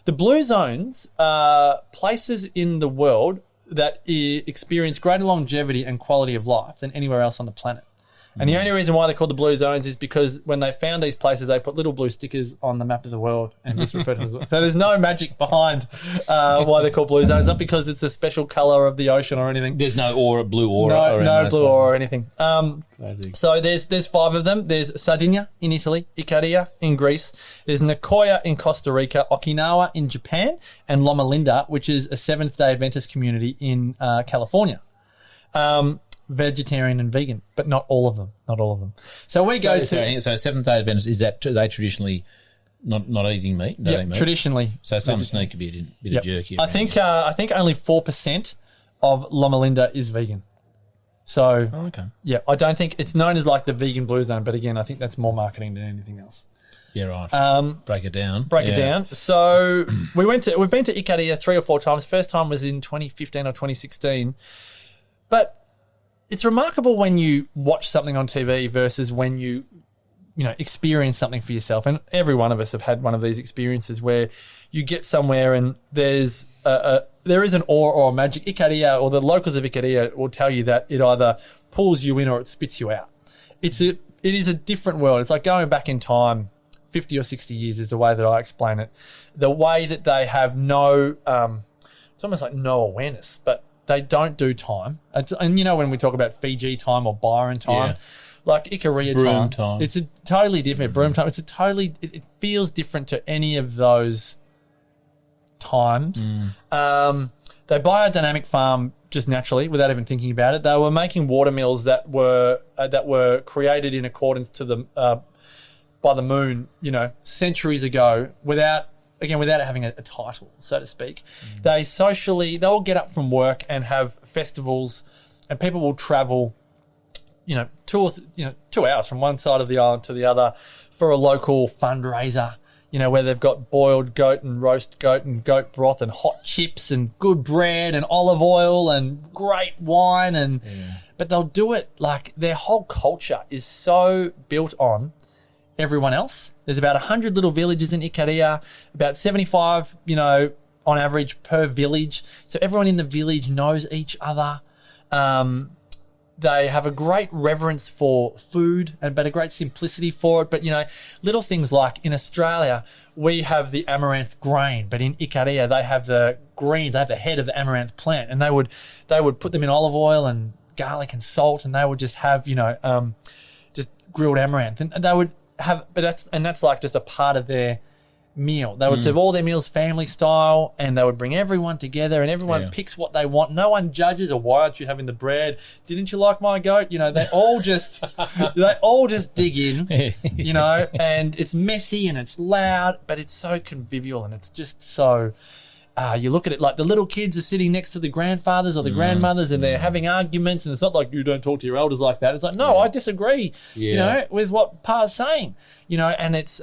The blue zones are places in the world that experience greater longevity and quality of life than anywhere else on the planet. And the only reason why they're called the blue zones is because when they found these places, they put little blue stickers on the map of the world and just referred to them as. So there's no magic behind why they're called blue zones. Not because it's a special colour of the ocean or anything. There's no blue aura. No blue aura or anything. Crazy. So there's 5 of them. There's Sardinia in Italy, Ikaria in Greece. There's Nicoya in Costa Rica, Okinawa in Japan, and Loma Linda, which is a Seventh-day Adventist community in California. Vegetarian and vegan, but not all of them. So we go to... So Seventh-day Adventists, is that they traditionally not eating meat? Yeah, traditionally. So some sneak a bit of jerky. I think only 4% of Loma Linda is vegan. So, okay. Yeah, I don't think... It's known as like the vegan blue zone, but again, I think that's more marketing than anything else. Yeah, right. Break it down. So we've been to Ikaria 3 or 4 times. First time was in 2015 or 2016. But it's remarkable when you watch something on TV versus when you experience something for yourself. And every one of us have had one of these experiences where you get somewhere and there is an awe or magic. Ikaria, or the locals of Ikaria, will tell you that it either pulls you in or it spits you out. It is a different world. It's like going back in time. 50 or 60 years is the way that I explain it. The way that they have it's almost like no awareness, but they don't do time. And when we talk about Fiji time or Byron time, like Ikaria time, it's a totally different. Broome time, it feels different to any of those times. They biodynamic farm just naturally without even thinking about it. They were making water mills that were created in accordance to the by the moon, centuries ago without it having a title, so to speak. They'll get up from work and have festivals, and people will travel, 2 hours from one side of the island to the other for a local fundraiser, where they've got boiled goat and roast goat and goat broth and hot chips and good bread and olive oil and great wine but they'll do it like their whole culture is so built on everyone else. There's about 100 little villages in Ikaria, about 75, on average per village. So everyone in the village knows each other. They have a great reverence for food, but a great simplicity for it. But, little things like in Australia, we have the amaranth grain, but in Ikaria, they have the greens, they have the head of the amaranth plant, and they would put them in olive oil and garlic and salt, and they would just have, just grilled amaranth. And they would that's like just a part of their meal. They would serve all their meals family style, and they would bring everyone together, and everyone picks what they want. No one judges, or why aren't you having the bread? Didn't you like my goat? They all just dig in, and it's messy and it's loud, but it's so convivial, and it's just so. You look at it like the little kids are sitting next to the grandfathers or the grandmothers, and they're having arguments, and it's not like you don't talk to your elders like that. It's like, no, I disagree, with what Pa's saying, and it's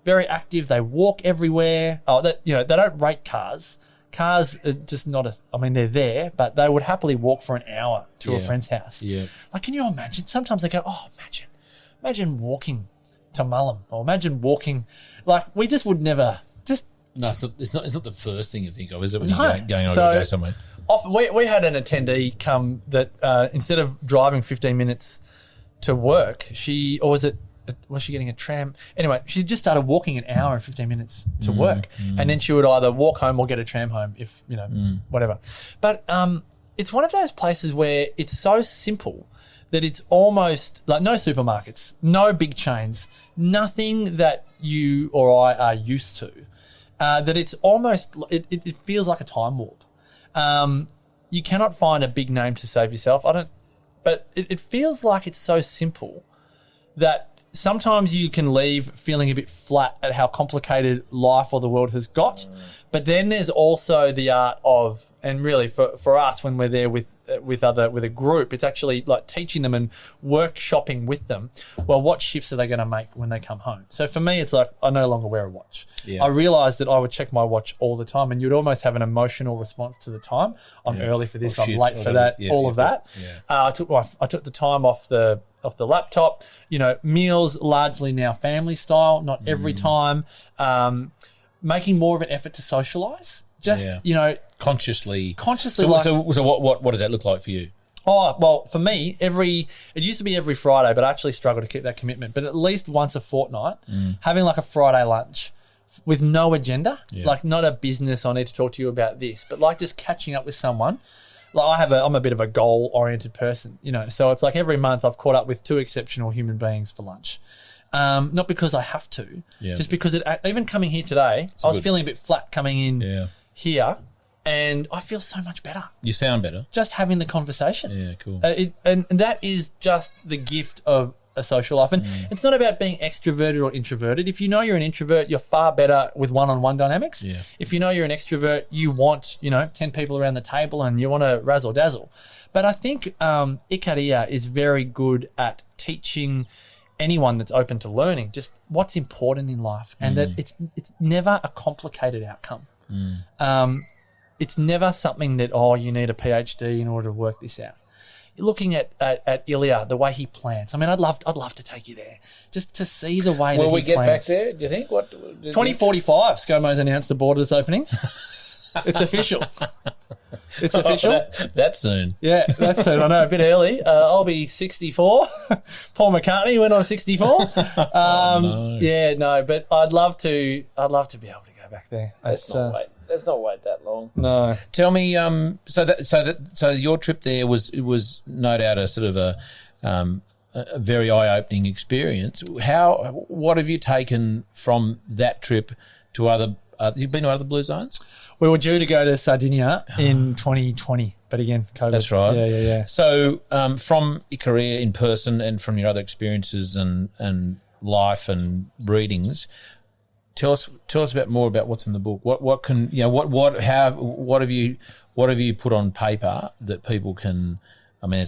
very active. They walk everywhere. They don't rate cars. Cars are just not they're there, but they would happily walk for an hour to a friend's house. Yeah. Like, can you imagine? Sometimes they go, imagine walking to Mullum, or imagine walking, like we just would never just. No, it's not the first thing you think of, is it, when you're going on to go somewhere? We had an attendee come that instead of driving 15 minutes to work, was she getting a tram? Anyway, she just started walking an hour and 15 minutes to work, and then she would either walk home or get a tram home if, whatever. But it's one of those places where it's so simple that it's almost like no supermarkets, no big chains, nothing that you or I are used to. that it's almost it feels like a time warp. You cannot find a big name to save yourself. But it feels like it's so simple that sometimes you can leave feeling a bit flat at how complicated life or the world has got. But then there's also the art of, and really for us when we're there with a group, it's actually like teaching them and workshopping with them. Well, what shifts are they going to make when they come home? So for me, it's like I no longer wear a watch. Yeah. I realised that I would check my watch all the time, and you'd almost have an emotional response to the time. I'm early for this. I'm late for that. All of that. Yeah. I took the time off the laptop. Meals largely now family style, not every time. Making more of an effort to socialise. Just consciously. So what does that look like for you? Oh, well, for me, it used to be every Friday, but I actually struggle to keep that commitment. But at least once a fortnight, having like a Friday lunch with no agenda, like not a business, I need to talk to you about this, but like just catching up with someone. Like I'm a bit of a goal-oriented person, so it's like every month I've caught up with 2 exceptional human beings for lunch. Not because I have to, just because even coming here today, I was feeling a bit flat coming in here, and I feel so much better. You sound better. Just having the conversation. Yeah, cool. And that is just the gift of a social life. And it's not about being extroverted or introverted. If you know you're an introvert, you're far better with one-on-one dynamics. Yeah. If you know you're an extrovert, you want, 10 people around the table and you want to razzle-dazzle. But I think Ikaria is very good at teaching anyone that's open to learning just what's important in life, and that it's never a complicated outcome. It's never something that, you need a PhD in order to work this out. Looking at Ilya, the way he plants. I mean, I'd love to take you there just to see the way that he plants. Will we get back there, do you think? 2045, ScoMo's announced the borders opening. It's official. It's official. That soon. Yeah, that's soon. I know, a bit early. I'll be 64. Paul McCartney went on 64. No. Yeah, no, but I'd love to be able to go back there. Let's not wait that long. No. Tell me, so your trip there was no doubt a sort of a very eye-opening experience. What have you taken from that trip to other? You've been to other blue zones? We were due to go to Sardinia in 2020, but again, COVID. That's right. Yeah. So from your career in person and from your other experiences and life and readings, tell us more about what's in the book. What have you put on paper that people can? I mean,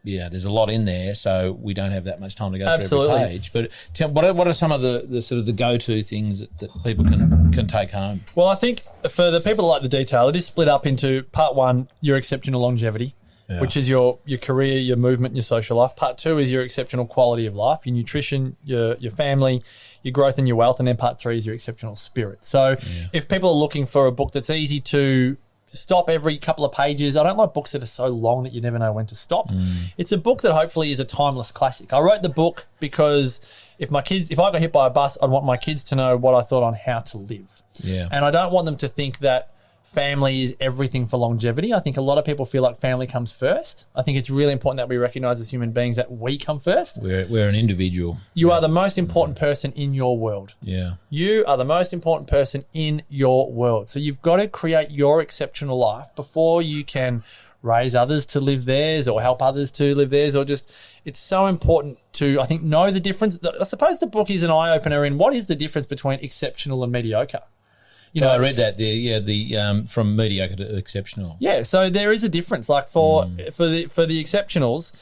there's a lot in there, so we don't have that much time to go through every page. But what are some of the sort of the go-to things that people can take home? Well, I think for the people that like the detail, it is split up into part 1, your exceptional longevity, which is your career, your movement, your social life. Part 2 is your exceptional quality of life, your nutrition, your family, your growth and your wealth. And then part 3 is your exceptional spirit. So if people are looking for a book that's easy to stop every couple of pages. I don't like books that are so long that you never know when to stop. It's a book that hopefully is a timeless classic. I wrote the book because if I got hit by a bus, I'd want my kids to know what I thought on how to live. Yeah. And I don't want them to think that family is everything for longevity. I think a lot of people feel like family comes first. I think it's really important that we recognise as human beings that we come first. We're an individual. You are the most important person in your world. Yeah. You are the most important person in your world. So you've got to create your exceptional life before you can raise others to live theirs or help others to live theirs, or just, it's so important to, I think, know the difference. I suppose the book is an eye-opener in what is the difference between exceptional and mediocre. I read that there. Yeah, the from mediocre to exceptional. Yeah, so there is a difference. Like for the exceptionals,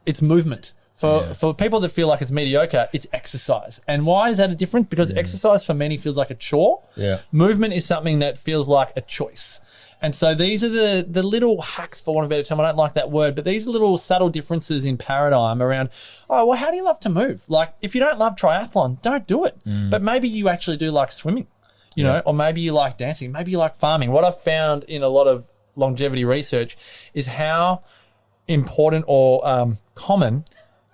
it's movement. For people that feel like it's mediocre, it's exercise. And why is that a difference? Because exercise for many feels like a chore. Yeah, movement is something that feels like a choice. And so these are the little hacks, for want of a better term. I don't like that word, but these little subtle differences in paradigm around, how do you love to move? Like, if you don't love triathlon, don't do it. But maybe you actually do like swimming. You know, or maybe you like dancing, maybe you like farming. What I've found in a lot of longevity research is how important or common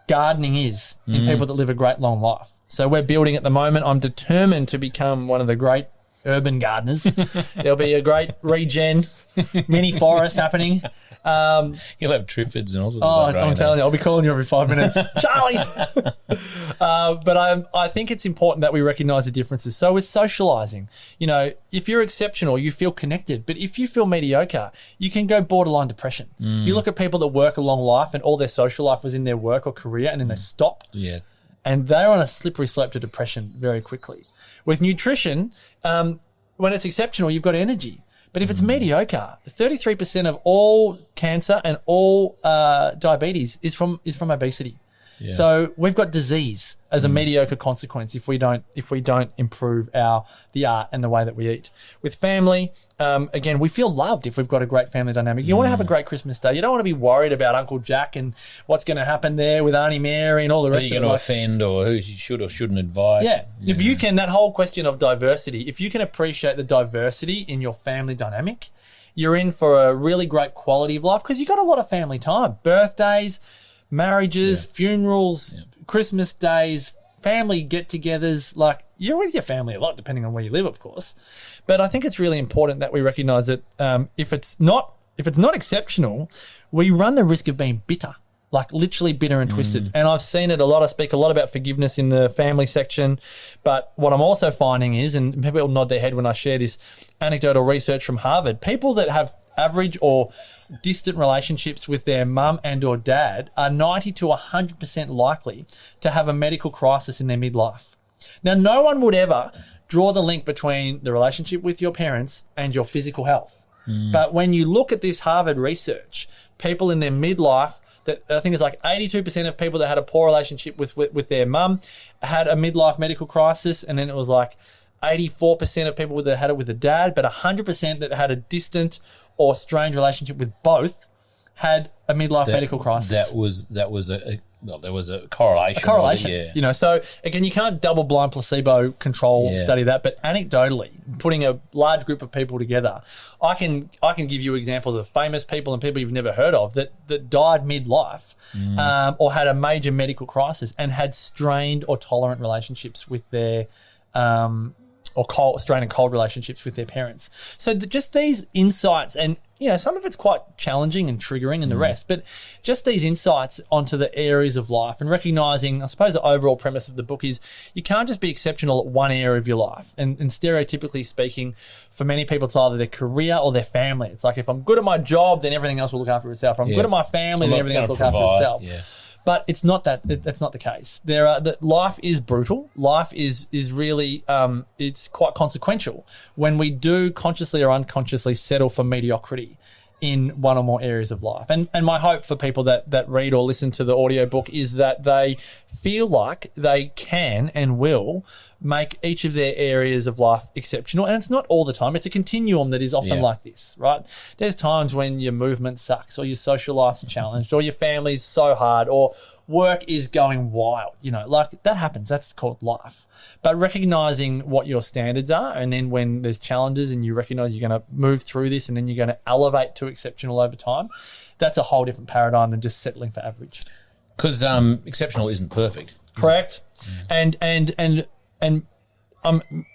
gardening is in people that live a great long life. So we're building at the moment. I'm determined to become one of the great urban gardeners. There'll be a great regen mini forest happening. You'll have Triffids and all sorts of stuff. I'm telling you, I'll be calling you every 5 minutes. Charlie! But I think it's important that we recognise the differences. So with socialising, you know, if you're exceptional, you feel connected. But if you feel mediocre, you can go borderline depression. You look at people that work a long life and all their social life was in their work or career and then they stop. Yeah. And they're on a slippery slope to depression very quickly. With nutrition, when it's exceptional, you've got energy. But if it's mediocre, 33% of all cancer and all diabetes is from obesity. Yeah. So we've got disease as a mediocre consequence if we don't improve the art and the way that we eat. With family, again, we feel loved if we've got a great family dynamic. You want to have a great Christmas day. You don't want to be worried about Uncle Jack and what's going to happen there with Auntie Mary and all the rest of it. Who you're going to offend or who you should or shouldn't invite. Yeah. If you can, that whole question of diversity, if you can appreciate the diversity in your family dynamic, you're in for a really great quality of life because you've got a lot of family time. Birthdays, marriages, funerals, Christmas days, family get-togethers. Like, you're with your family a lot, depending on where you live, of course. But I think it's really important that we recognise that if it's not exceptional, we run the risk of being bitter, like literally bitter and twisted. And I've seen it a lot. I speak a lot about forgiveness in the family section. But what I'm also finding is, and people will nod their head when I share this anecdotal research from Harvard, people that have average or distant relationships with their mum and or dad are 90 to 100% likely to have a medical crisis in their midlife. Now, no one would ever draw the link between the relationship with your parents and your physical health. But when you look at this Harvard research, people in their midlife, that I think it's like 82% of people that had a poor relationship with their mum had a midlife medical crisis, and then it was like 84% of people that had it with a dad, but 100% that had a distant or strained relationship with both had a midlife medical crisis. There was a correlation. A correlation, you know. So again, you can't double-blind placebo control study that, but anecdotally, putting a large group of people together, I can give you examples of famous people and people you've never heard of that died midlife or had a major medical crisis and had strained or tolerant relationships with their strained and cold relationships with their parents. So just these insights, and you know, some of it's quite challenging and triggering and the rest, but just these insights onto the areas of life and recognizing, I suppose the overall premise of the book is you can't just be exceptional at one area of your life. And stereotypically speaking, for many people, it's either their career or their family. It's like, if I'm good at my job, then everything else will look after itself. If I'm good at my family, then everything else will look after itself. Yeah. But it's not that. That's not the case. Life is brutal. Life is really it's quite consequential when we do consciously or unconsciously settle for mediocrity in one or more areas of life. And my hope for people that read or listen to the audiobook is that they feel like they can and will make each of their areas of life exceptional. And it's not all the time. It's a continuum that is often like this, right? There's times when your movement sucks or your social life's challenged or your family's so hard or work is going wild, you know, like that happens. That's called life. But recognizing what your standards are, and then when there's challenges and you recognize you're going to move through this and then you're going to elevate to exceptional over time, that's a whole different paradigm than just settling for average. Because exceptional isn't perfect. Correct. And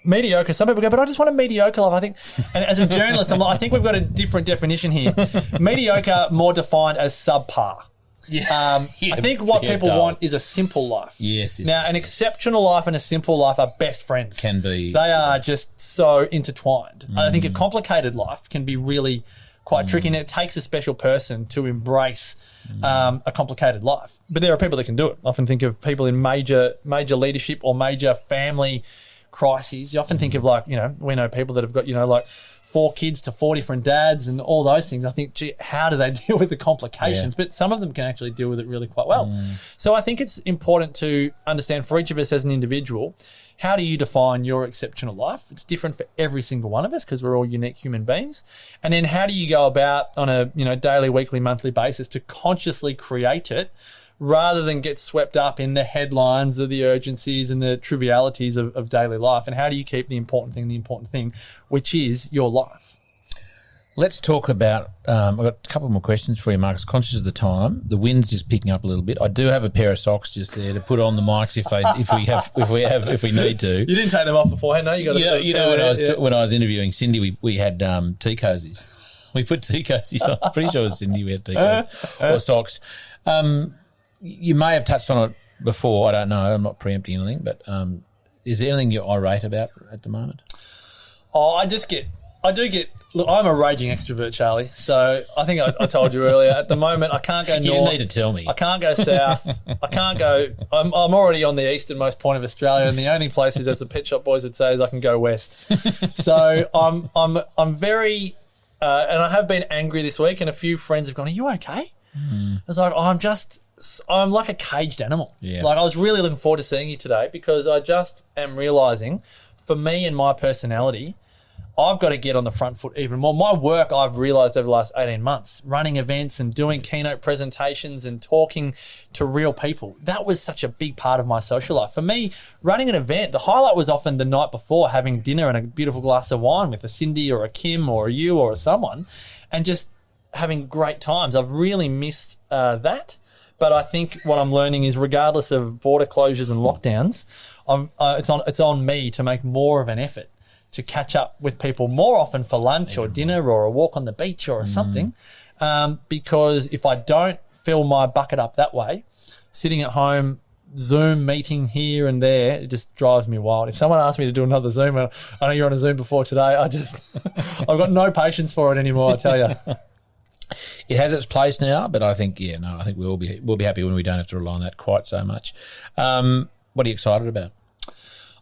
mediocre. Some people go, but I just want a mediocre life. I think, and as a journalist, I think we've got a different definition here. Mediocre, more defined as subpar. I think what people want is a simple life. Yes. Now, an exceptional life and a simple life are best friends. Can be. They are just so intertwined. I think a complicated life can be really quite tricky, and it takes a special person to embrace a complicated life. But there are people that can do it. I often think of people in major leadership or major family crises. You often think of, like, you know, we know people that have got, you know, like 4 kids to 4 different dads and all those things. I think, gee, how do they deal with the complications? But some of them can actually deal with it really quite well. So I think it's important to understand for each of us as an individual, how do you define your exceptional life? It's different for every single one of us because we're all unique human beings. And then how do you go about on a, you know, daily, weekly, monthly basis to consciously create it rather than get swept up in the headlines of the urgencies and the trivialities of daily life? And how do you keep the important thing, which is your life? Let's talk about. I've got a couple more questions for you, Marcus. Conscious of the time, the wind's just picking up a little bit. I do have a pair of socks just there to put on the mics if we need to. You didn't take them off beforehand, no? You got When I was interviewing Cindy, we had tea cozies. We put tea cozies on. I'm pretty sure it was Cindy. We had tea cozies or socks. You may have touched on it before. I don't know. I'm not preempting anything, but is there anything you're irate about at the moment? Oh, I do get. Look, I'm a raging extrovert, Charlie. So I think I told you earlier. At the moment, I can't go north. You didn't need to tell me. I can't go south. I can't go. I'm already on the easternmost point of Australia, and the only places, as the Pet Shop Boys would say, is I can go west. So I'm very, and I have been angry this week. And a few friends have gone, "Are you okay?" I was like, I'm like a caged animal. Yeah. Like I was really looking forward to seeing you today because I just am realising, for me and my personality, I've got to get on the front foot even more. My work, I've realised over the last 18 months, running events and doing keynote presentations and talking to real people, that was such a big part of my social life. For me, running an event, the highlight was often the night before, having dinner and a beautiful glass of wine with a Cindy or a Kim or a you or a someone, and just having great times. I've really missed that. But I think what I'm learning is, regardless of border closures and lockdowns, it's on me to make more of an effort to catch up with people more often for lunch or dinner or a walk on the beach or something. Because if I don't fill my bucket up that way, sitting at home, Zoom meeting here and there, it just drives me wild. If someone asked me to do another Zoom, I know you're on a Zoom before today, I've got no patience for it anymore, I tell you. It has its place now, but I think, I think we'll be happy when we don't have to rely on that quite so much. What are you excited about?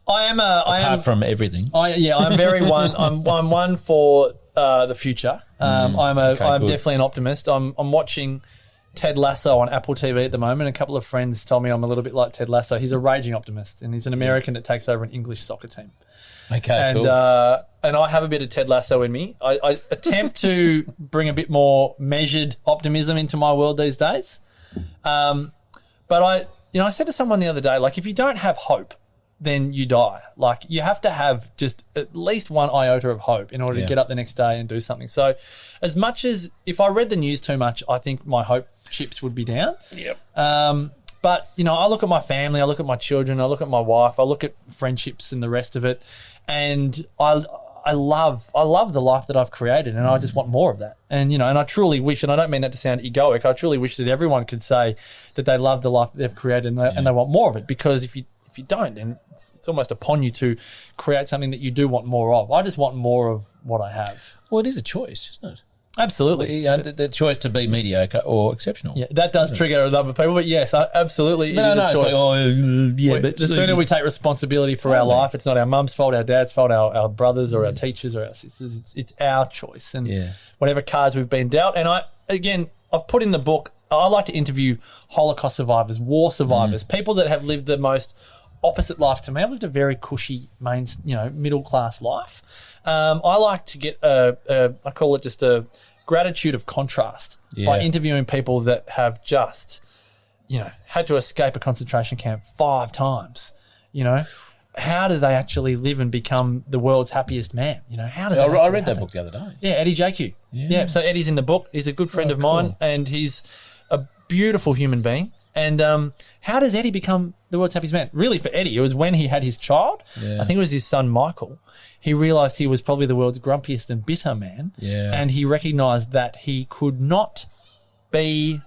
Apart from everything. I'm very one. I'm one for the future. I'm good. definitely an optimist. I'm watching Ted Lasso on Apple TV at the moment. A couple of friends told me I'm a little bit like Ted Lasso. He's a raging optimist, and he's an American that takes over an English soccer team. Okay, cool. And I have a bit of Ted Lasso in me. I attempt to bring a bit more measured optimism into my world these days. But I said to someone the other day, like, if you don't have hope, then you die. Like, you have to have just at least one iota of hope in order to get up the next day and do something. So as much as if I read the news too much, I think my hope chips would be down. Yep. But, I look at my family, I look at my children, I look at my wife, I look at friendships and the rest of it, and I love the life that I've created, and I just want more of that. And, and I truly wish, and I don't mean that to sound egoic, I truly wish that everyone could say that they love the life that they've created and they want more of it, because if you don't, then it's almost upon you to create something that you do want more of. I just want more of what I have. Well, it is a choice, isn't it? Absolutely. The choice to be mediocre or exceptional. Yeah, that does trigger a number of people, but yes, absolutely, it is a choice. But the sooner we take responsibility for our life, it's not our mum's fault, our dad's fault, our brothers or our teachers or our sisters. It's our choice, and whatever cards we've been dealt. And I've put in the book, I like to interview Holocaust survivors, war survivors, people that have lived the most opposite life to me. I've lived a very cushy, middle class life. I like to get I call it just a gratitude of contrast by interviewing people that have just, had to escape a concentration camp 5 times. How do they actually live and become the world's happiest man? How does that I read happen? that book the other day. Yeah, Eddie JQ. Yeah, so Eddie's in the book. He's a good friend of mine, and he's a beautiful human being. And how does Eddie become the world's happiest man? Really, for Eddie, it was when he had his child. Yeah. I think it was his son, Michael. He realised he was probably the world's grumpiest and bitter man. Yeah. And he recognised that he could not be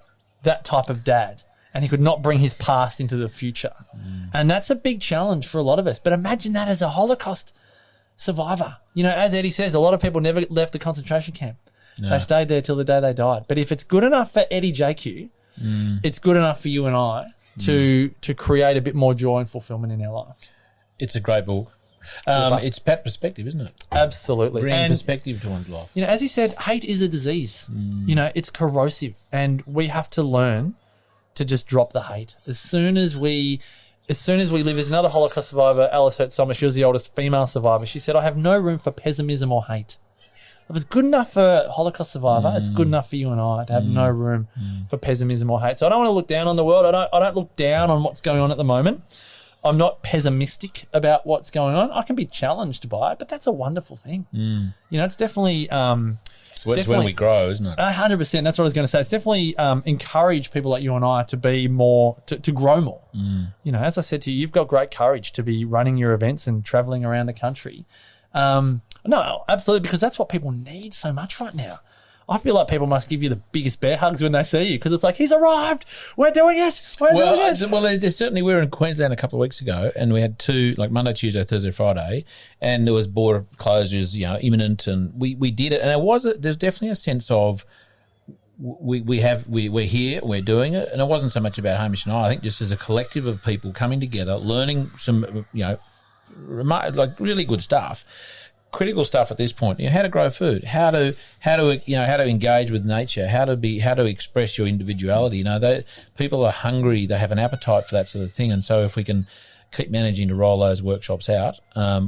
that type of dad, and he could not bring his past into the future. And that's a big challenge for a lot of us. But imagine that as a Holocaust survivor. As Eddie says, a lot of people never left the concentration camp. No. They stayed there till the day they died. But if it's good enough for Eddie JQ, it's good enough for you and I to create a bit more joy and fulfillment in our life. It's a great book. It's about perspective, isn't it? Absolutely. Bringing perspective to one's life. As you said, hate is a disease. It's corrosive, and we have to learn to just drop the hate. As soon as we live, there's another Holocaust survivor, Alice Hertzsommer. She was the oldest female survivor. She said, I have no room for pessimism or hate. If it's good enough for a Holocaust survivor, it's good enough for you and I to have no room for pessimism or hate. So I don't want to look down on the world. I don't look down on what's going on at the moment. I'm not pessimistic about what's going on. I can be challenged by it, but that's a wonderful thing. It's definitely It's when we grow, isn't it? 100%. That's what I was going to say. It's definitely encourage people like you and I to be more, to grow more. You know, as I said to you, you've got great courage to be running your events and traveling around the country. No, absolutely, because that's what people need so much right now. I feel like people must give you the biggest bear hugs when they see you because it's like, he's arrived. We're doing it. We're doing it. Well, there's certainly, we were in Queensland a couple of weeks ago and we had 2, like Monday, Tuesday, Thursday, Friday, and there was border closures, you know, imminent, and we did it. And there's definitely a sense of we're here, we're doing it. And it wasn't so much about Hamish and I think just as a collective of people coming together, learning some, you know, like really good stuff. Critical stuff at this point. You know, how to grow food, how to engage with nature, how to express your individuality. You know, people are hungry, they have an appetite for that sort of thing, and so if we can keep managing to roll those workshops out,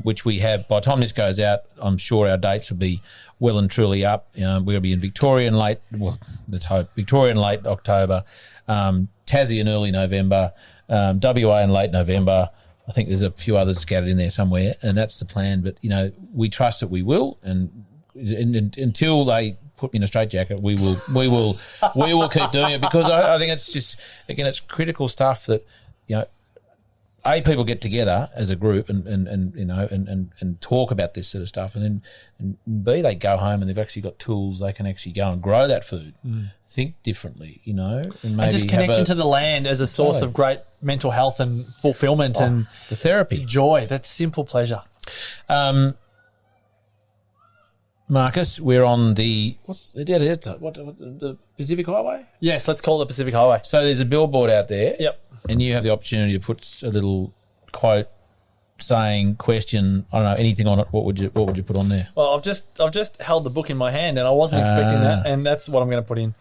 which we have. By the time this goes out, I'm sure our dates will be well and truly up. We're going to be in Victoria in late. Well, let's hope Victoria in late October, Tassie in early November, WA in late November. I think there's a few others scattered in there somewhere, and that's the plan. But, you know, we trust that we will, and until they put me in a straitjacket, we will keep doing it, because I think it's just, again, it's critical stuff that, you know, people get together as a group and you know and talk about this sort of stuff, and B, they go home and they've actually got tools they can actually go and grow that food, think differently, you know, and maybe just connection to the land as a source of great mental health and fulfillment and the therapy, joy. That's simple pleasure. Marcus, we're on the the Pacific Highway. Yes, let's call it the Pacific Highway. So there's a billboard out there. Yep. And you have the opportunity to put a little quote, saying, question, I don't know, anything on it. What would you put on there? Well, I've just held the book in my hand, and I wasn't expecting that, and that's what I'm going to put in.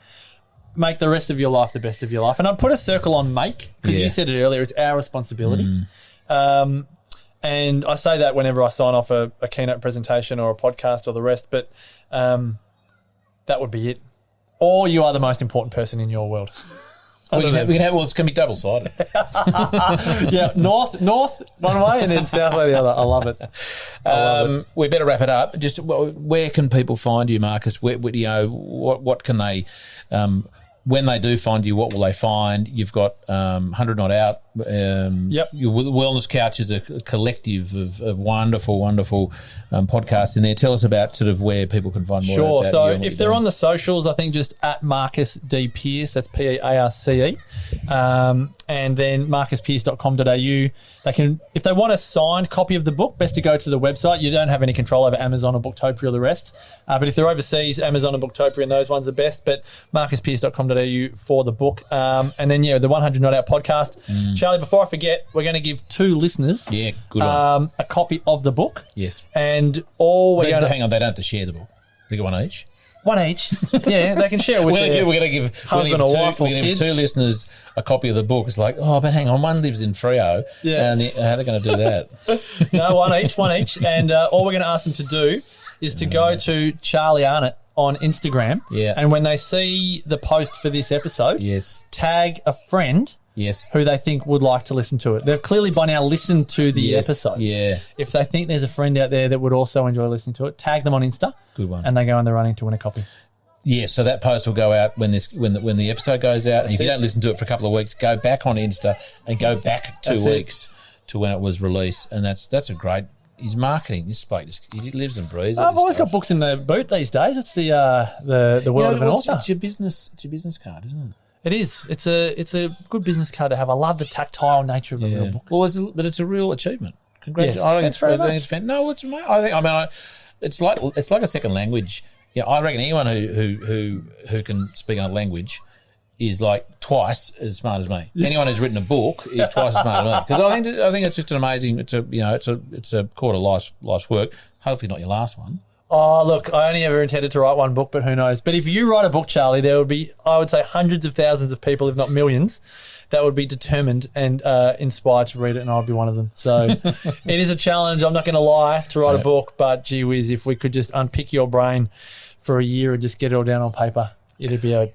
Make the rest of your life the best of your life. And I'd put a circle on make, because you said it earlier, it's our responsibility. And I say that whenever I sign off a keynote presentation or a podcast or the rest, but that would be it. Or you are the most important person in your world. It's going to be double-sided. Yeah, north one way and then south way the other. I love it. We better wrap it up. Just where can people find you, Marcus? What can they, when they do find you, what will they find? You've got 100 Not Out. Yep. Your Wellness Couch is a collective of wonderful podcasts in there. Tell us about sort of where people can find more. Sure. So if they're on the socials, I think just at Marcus D. Pearce, that's Pearce. And then marcuspearce.com.au. They can, if they want a signed copy of the book, best to go to the website. You don't have any control over Amazon or Booktopia or the rest. But if they're overseas, Amazon and Booktopia and those ones are best. But marcuspearce.com.au for the book. And then, the 100 Not Out podcast. Charlie, before I forget, we're going to give 2 listeners good a copy of the book. Yes. And all we're going to... Hang on, they don't have to share the book. They get one each. One each. Yeah, they can share with their we're going to give husband or wife or kids. We're going to give 2 listeners a copy of the book. It's like, but hang on, one lives in Freo. Yeah. And how are they going to do that? No, one each. And all we're going to ask them to do is to go to Charlie Arnott on Instagram. Yeah. And when they see the post for this episode, tag a friend who they think would like to listen to it. They've clearly by now listened to the episode. Yeah. If they think there's a friend out there that would also enjoy listening to it, tag them on Insta. Good one. And they go in the running to win a copy. Yeah, so that post will go out when the episode goes out. And if you don't listen to it for a couple of weeks, go back on Insta and go back 2 weeks to when it was released. And that's a great... He's marketing. This bloke, he lives and breathes. I've always got books in the boot these days. It's the world of an author. It's your business card, isn't it? It is. It's a good business card to have. I love the tactile nature of a real book. Well, it's a real achievement. Congratulations. Yes, I think it's fantastic. No, it's like a second language. Yeah, I reckon anyone who can speak another language is like twice as smart as me. Anyone who's written a book is twice as smart as me. Because I think it's just an amazing. It's a quarter of life's work. Hopefully not your last one. Oh, look, I only ever intended to write one book, but who knows? But if you write a book, Charlie, there would be, I would say, hundreds of thousands of people, if not millions, that would be determined and inspired to read it, and I'd be one of them. So it is a challenge, I'm not going to lie, to write a book, but gee whiz, if we could just unpick your brain for a year and just get it all down on paper, it'd be a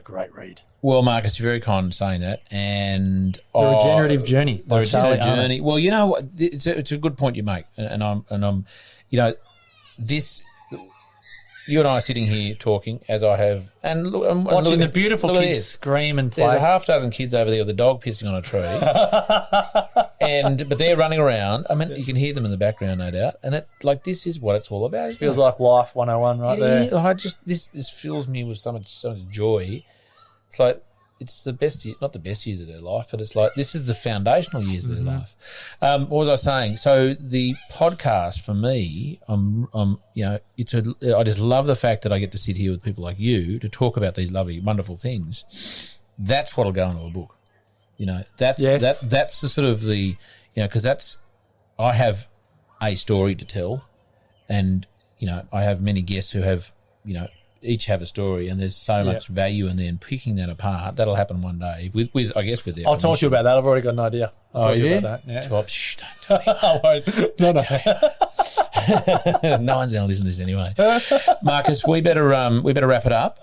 great read. Well, Marcus, you're very kind in saying that. And The Regenerative Journey. The Regenerative Journey. Well, you know what? It's a good point you make, and I'm this you and I are sitting here talking, as I have, and watching the beautiful kids kids scream and play. There's a half dozen kids over there with a dog pissing on a tree, but they're running around. I mean, you can hear them in the background, no doubt. And it's like, this is what it's all about. It feels like life 101 right there. This fills me with so much joy. It's like, it's the best, not the best years of their life, but it's like, this is the foundational years of their life. What was I saying? So the podcast for me, I just love the fact that I get to sit here with people like you to talk about these lovely, wonderful things. That's what'll go into a book. That's the sort of because I have a story to tell, and I have many guests who have each have a story, and there's so much value in then picking that apart. That'll happen one day with I guess with their I'll talk to you about that. I've already got an idea. I'll talk to you about that. Yeah. Shh, don't tell me. I won't. No. No one's going to listen to this anyway. Marcus, we better wrap it up.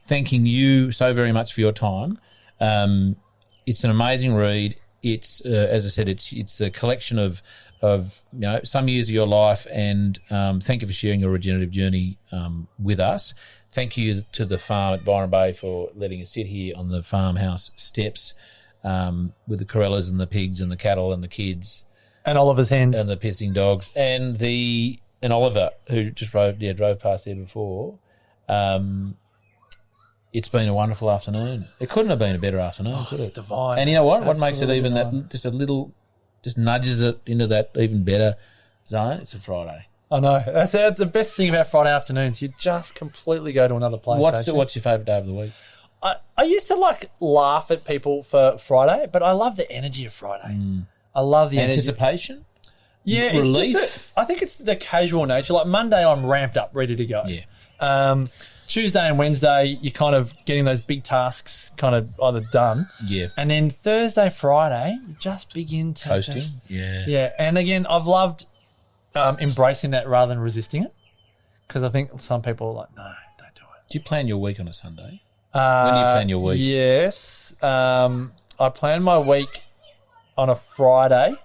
Thanking you so very much for your time. It's an amazing read. It's as I said, it's a collection of some years of your life, and thank you for sharing your regenerative journey with us. Thank you to the farm at Byron Bay for letting us sit here on the farmhouse steps with the Corellas and the pigs and the cattle and the kids and Oliver's hens and the pissing dogs and Oliver, who just drove past there before. It's been a wonderful afternoon. It couldn't have been a better afternoon, could it? It's divine. And you know what? Absolutely What makes it even divine. that just a little, just nudges it into that even better zone? It's a Friday. I know. That's the best thing about Friday afternoons. You just completely go to another place. What's your favourite day of the week? I used to laugh at people for Friday, but I love the energy of Friday. I love the anticipation. Yeah, relief. I think it's the casual nature. Like Monday, I'm ramped up, ready to go. Yeah. Tuesday and Wednesday, you're kind of getting those big tasks kind of either done. Yeah. And then Thursday, Friday, you just begin to Coasting. Yeah. Yeah. And again, I've loved embracing that rather than resisting it, because I think some people are like, no, don't do it. Do you plan your week on a Sunday? When do you plan your week? Yes. I plan my week on a Friday,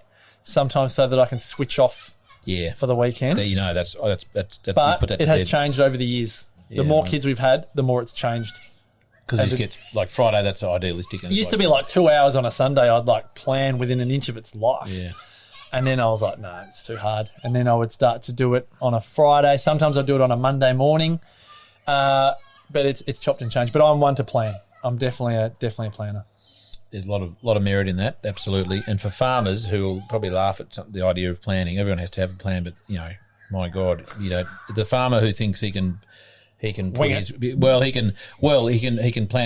sometimes so that I can switch off for the weekend. There, that's but put that it has bed. changed over the years. The more kids we've had, the more it's changed. Because it gets like Friday, that's idealistic. It used to be like 2 hours on a Sunday. I'd like plan within an inch of its life. Yeah. And then I was like, no, it's too hard. And then I would start to do it on a Friday. Sometimes I'd do it on a Monday morning. But it's chopped and changed. But I'm one to plan. I'm definitely a planner. There's a lot of merit in that, absolutely. And for farmers who will probably laugh at the idea of planning, everyone has to have a plan. But my God, the farmer who thinks he can plan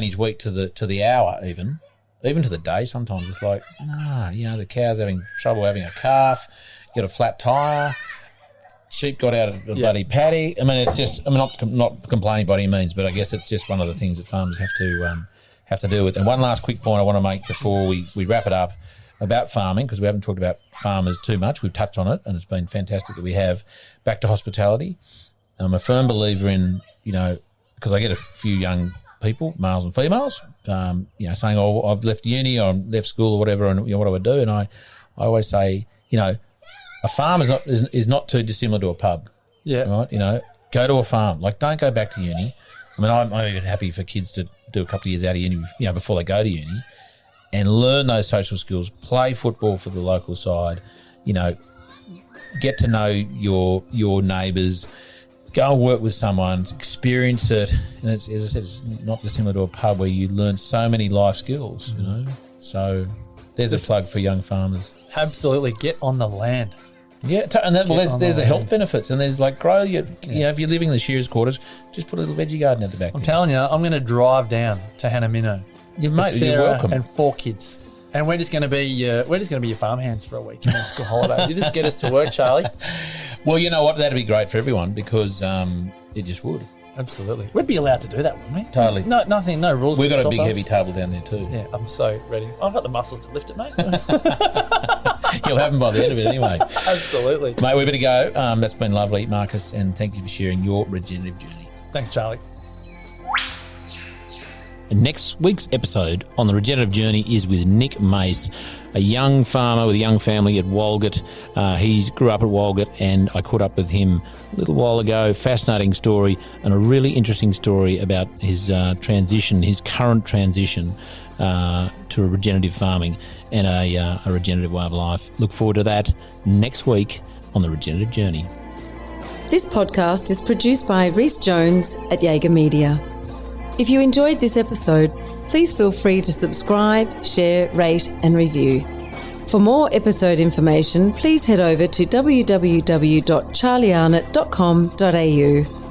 his week to the hour, even to the day. Sometimes it's like, the cow's having trouble having a calf, got a flat tire, sheep got out of the bloody paddock. I mean, it's just, not complaining by any means, but I guess it's just one of the things that farmers have to deal with. And one last quick point I want to make before we wrap it up about farming, because we haven't talked about farmers too much. We've touched on it, and it's been fantastic that we have. Back to hospitality. I'm a firm believer in, because I get a few young people, males and females, saying, "Oh, I've left uni or left school or whatever, and what do I do?" And I always say, a farm is not too dissimilar to a pub. Yeah. Right. Go to a farm. Like, don't go back to uni. I mean, I'm even happy for kids to do a couple of years out of uni, before they go to uni, and learn those social skills. Play football for the local side. Get to know your neighbours. Go and work with someone, experience it, and it's, as I said, it's not dissimilar to a pub where you learn so many life skills, So there's a plug for young farmers. Absolutely, get on the land. Yeah, and there's the health benefits, and there's like grow your, if you're living in the shearers' quarters, just put a little veggie garden at the back. I'm telling you, I'm going to drive down to Hanamino. You're welcome. And 4 kids. And we're just going to be your farmhands for a week in school holidays. You just get us to work, Charlie. Well, you know what? That'd be great for everyone, because it just would. Absolutely. We'd be allowed to do that, wouldn't we? Totally. No rules. We've got a big heavy table down there too. Yeah, I'm so ready. I've got the muscles to lift it, mate. You'll have them by the end of it anyway. Absolutely. Mate, we better go. That's been lovely, Marcus, and thank you for sharing your regenerative journey. Thanks, Charlie. And next week's episode on the regenerative journey is with Nick Mace, a young farmer with a young family at Walgett. He grew up at Walgett, and I caught up with him a little while ago. Fascinating story, and a really interesting story about his transition, his current transition to regenerative farming and a regenerative way of life. Look forward to that next week on the regenerative journey. This podcast is produced by Rhys Jones at Jaeger Media. If you enjoyed this episode, please feel free to subscribe, share, rate and review. For more episode information, please head over to www.charliearnott.com.au.